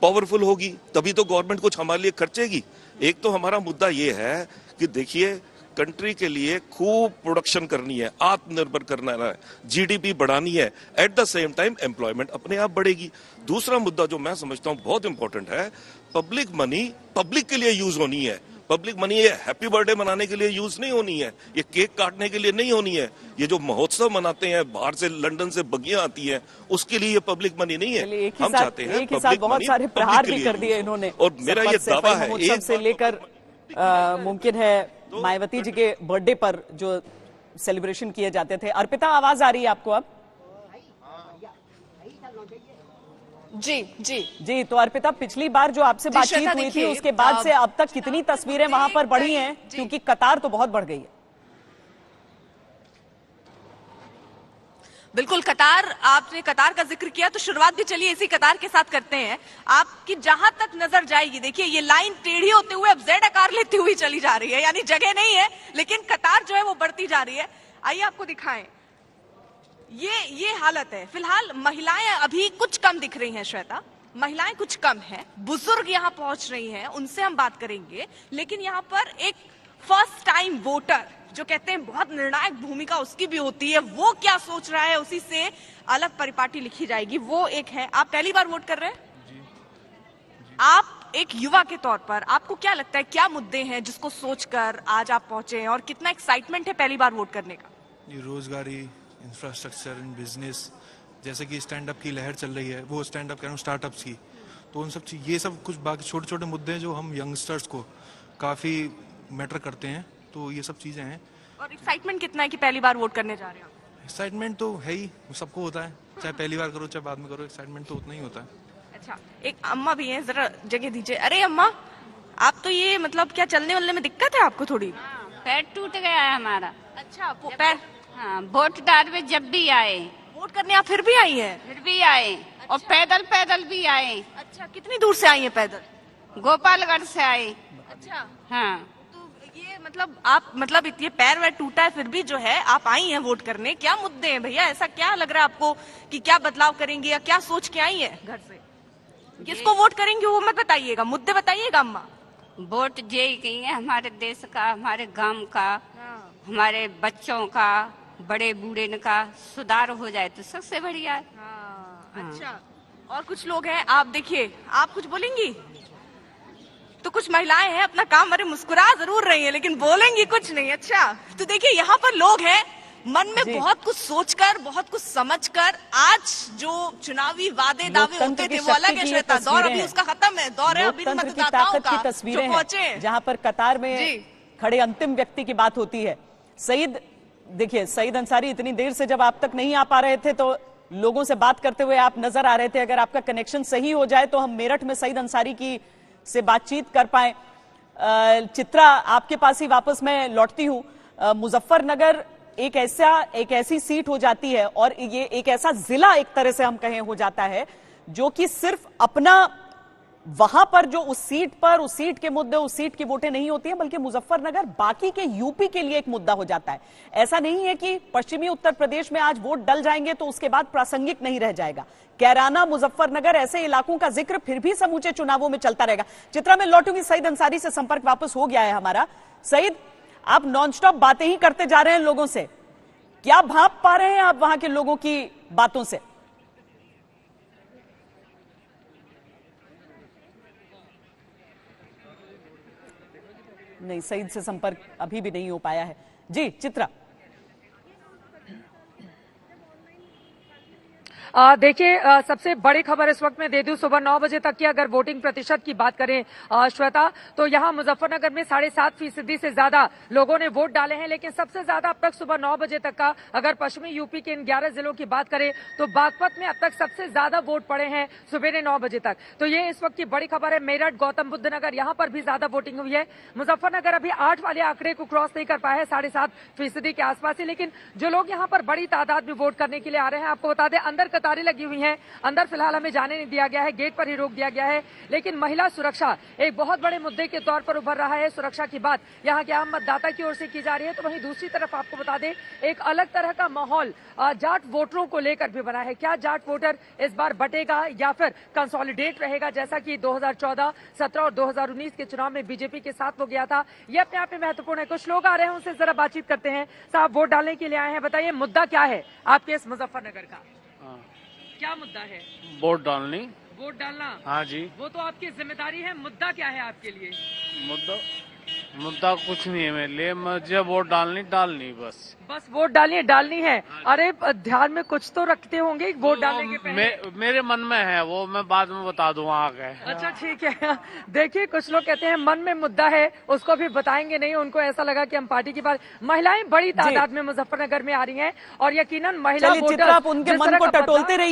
पावरफुल होगी, तभी तो गवर्नमेंट कुछ हमारे लिए खर्चेगी। एक तो हमारा मुद्दा ये है कि देखिए, कंट्री के लिए खूब प्रोडक्शन करनी है, आत्मनिर्भर करना है, जीडीपी बढ़ानी है, at the same time employment अपने आप बढ़ेगी। दूसरा मुद्दा जो मैं समझता हूं बहुत इंपॉर्टेंट है, पब्लिक मनी पब्लिक के लिए यूज होनी है। पब्लिक मनी ये हैप्पी बर्थडे मनाने के लिए यूज नहीं होनी है, ये केक काटने के लिए नहीं होनी है, ये जो महोत्सव मनाते हैं, बाहर से लंदन से बग्गियां आती हैं, उसके लिए ये पब्लिक मनी नहीं है। हम चाहते हैं पब्लिक बहुत सारे प्रहार भी कर दिए इन्होंने, और मेरा ये दावा है महोत्सव से लेकर मुमकिन है मायावती जी के बर्थडे पर जो सेलिब्रेशन किए जाते थे। अर्पिता, आवाज आ रही है आपको अब? जी, तो अर्पिता, पिछली बार जो आपसे बातचीत हुई थी उसके बाद से अब तक कितनी तस्वीरें वहां पर बढ़ी हैं, क्योंकि कतार तो बहुत बढ़ गई है। बिल्कुल, कतार, आपने कतार का जिक्र किया तो शुरुआत भी चलिए इसी कतार के साथ करते हैं। आपकी जहां तक नजर जाएगी, देखिए ये लाइन टेढ़ी होते हुए अब जेड आकार लेती हुई चली जा रही है, यानी जगह नहीं है लेकिन कतार जो है वो बढ़ती जा रही है। आइए आपको दिखाएं, ये हालत है। फिलहाल महिलाएं अभी कुछ कम दिख रही हैं श्वेता, महिलाएं कुछ कम हैं, बुजुर्ग यहाँ पहुंच रही हैं, उनसे हम बात करेंगे। लेकिन यहाँ पर एक फर्स्ट टाइम वोटर जो कहते हैं बहुत निर्णायक भूमिका उसकी भी होती है, वो क्या सोच रहा है उसी से अलग परिपाटी लिखी जाएगी, वो एक है। आप पहली बार वोट कर रहे हैं? जी। आप एक युवा के तौर पर आपको क्या लगता है, क्या मुद्दे हैं जिसको सोचकर आज आप पहुंचे, और कितना एक्साइटमेंट है पहली बार वोट करने का? रोजगारी, इंफ्रास्ट्रक्चर इन बिजनेस, जैसे कि स्टैंड अप की लहर चल रही है, वो स्टैंड अप कह रहा हूँ स्टार्टअप्स की, तो उन सब चीज, ये सब कुछ बाकी छोटे छोटे मुद्दे हैं जो हम यंगस्टर्स को काफी मैटर करते हैं, तो ये सब चीजें हैं। और एक्साइटमेंट कितना है कि पहली बार वोट करने जा रहे हो? एक्साइटमेंट तो है ही, सबको होता है, चाहे पहली बार करो चाहे बाद में करो, एक्साइटमेंट तो उतना ही होता है। अच्छा, एक अम्मा भी है, जरा जगह दीजिए। अरे अम्मा, आप तो ये मतलब क्या चलने वलने में दिक्कत है आपको थोड़ी? पैर टूट गया है हमारा। अच्छा, पैर? हाँ, वोट डालने जब भी आए, वोट करने आप फिर भी आई हैं? फिर भी आए। अच्छा। और पैदल पैदल भी आए। अच्छा, कितनी दूर से आई हैं पैदल? गोपालगढ़ से आए। अच्छा, हाँ। तो ये मतलब आप, मतलब ये पैर वैर टूटा है फिर भी जो है आप आई हैं वोट करने, क्या मुद्दे हैं भैया? ऐसा क्या लग रहा है आपको कि क्या बदलाव करेंगे, या क्या सोच के आई है घर से? किसको वोट करेंगे वो मत बताइएगा, मुद्दे बताइएगा अम्मा। वोट यही कही है, हमारे देश का, हमारे गांव का, हमारे बच्चों का, बड़े बूढ़े का सुधार हो जाए तो सबसे बढ़िया है। अच्छा, और कुछ लोग हैं, आप देखिए, आप कुछ बोलेंगी? तो कुछ महिलाएं हैं, अपना काम, अरे मुस्कुरा जरूर रही हैं लेकिन बोलेंगी कुछ नहीं। अच्छा, तो देखिए यहाँ पर लोग हैं मन में बहुत कुछ सोचकर, बहुत कुछ समझकर आज जो चुनावी वादे दावे होते थे वो अलग है श्वेता। दौर अभी उसका खत्म है, दौर है अभी मतदाताओं का जो पहुंचे, जहां पर कतार में खड़े अंतिम व्यक्ति की बात होती है। सईद, देखिए सईद अंसारी इतनी देर से जब आप तक नहीं आ पा रहे थे तो लोगों से बात करते हुए आप नजर आ रहे थे। अगर आपका कनेक्शन सही हो जाए तो हम मेरठ में सईद अंसारी की से बातचीत कर पाए। चित्रा, आपके पास ही वापस मैं लौटती हूं। मुजफ्फरनगर एक ऐसी सीट हो जाती है और ये एक ऐसा जिला एक तरह से हम कहें हो जाता है जो कि सिर्फ अपना वहां पर जो उस सीट के मुद्दे, उस सीट की वोटें नहीं होती हैं, बल्कि मुजफ्फरनगर बाकी के यूपी के लिए एक मुद्दा हो जाता है। ऐसा नहीं है कि पश्चिमी उत्तर प्रदेश में आज वोट डल जाएंगे तो उसके बाद प्रासंगिक नहीं रह जाएगा। कैराना, मुजफ्फरनगर, ऐसे इलाकों का जिक्र फिर भी समूचे चुनावों में चलता रहेगा। चित्रा, मैं लौटूंगी, सईद अंसारी से संपर्क वापस हो गया है हमारा। सईद, आप नॉनस्टॉप बातें ही करते जा रहे हैं लोगों से, क्या भाप पा रहे हैं आप वहां के लोगों की बातों से? नहीं, सईद से संपर्क अभी भी नहीं हो पाया है। जी चित्रा। देखिए, सबसे बड़ी खबर इस वक्त मैं दे दूं, सुबह 9 बजे तक की अगर वोटिंग प्रतिशत की बात करें श्वेता, तो यहां मुजफ्फरनगर में 7.5% से ज्यादा लोगों ने वोट डाले हैं। लेकिन सबसे ज्यादा अब तक सुबह 9 बजे तक का अगर पश्चिमी यूपी के इन 11 जिलों की बात करें तो बागपत में अब तक सबसे ज्यादा वोट पड़े हैं सुबह 9 बजे तक। तो ये इस वक्त की बड़ी खबर है। मेरठ, गौतम बुद्ध नगर, यहां पर भी ज्यादा वोटिंग हुई है। मुजफ्फरनगर अभी 8 वाले आंकड़े को क्रॉस नहीं कर पाया है, 7.5% के आसपास ही। लेकिन जो लोग यहां पर बड़ी तादाद में वोट करने के लिए आ रहे हैं, आपको बता दें अंदर कतारें लगी हुई हैं, अंदर फिलहाल हमें जाने नहीं दिया गया है, गेट पर ही रोक दिया गया है। लेकिन महिला सुरक्षा एक बहुत बड़े मुद्दे के तौर पर उभर रहा है। सुरक्षा की बात यहाँ के आम मतदाता की ओर से की जा रही है। तो वहीं दूसरी तरफ आपको बता दें एक अलग तरह का माहौल जाट वोटरों को लेकर भी बना है। क्या जाट वोटर इस बार बटेगा या फिर कंसोलिडेट रहेगा, जैसा कि 2014, 17 और 2019 के चुनाव में बीजेपी के साथ हो गया था? ये अपने आप में महत्वपूर्ण है। कुछ लोग आ रहे हैं, उनसे जरा बातचीत करते हैं। साहब, वोट डालने के लिए आए हैं, बताइए मुद्दा क्या है आपके इस मुजफ्फरनगर का? क्या मुद्दा है? वोट डालनी। वोट डालना? हाँ जी। वो तो आपकी जिम्मेदारी है, मुद्दा क्या है आपके लिए? मुद्दा कुछ नहीं है मेरे लिए, मुझे वोट डालनी बस वोट डालनी है। अरे ध्यान में कुछ तो रखते होंगे वोट डालने के पहले। मेरे मन में है वो, मैं बाद में बता दूंगा आगे। अच्छा ठीक है। देखिए, कुछ लोग कहते हैं मन में मुद्दा है, उसको भी बताएंगे नहीं। उनको ऐसा लगा कि हम पार्टी की बात। महिलाएं बड़ी तादाद में मुजफ्फरनगर में आ रही हैं और यकीनन महिला वोटर उनके मन को टटोलते रहिए।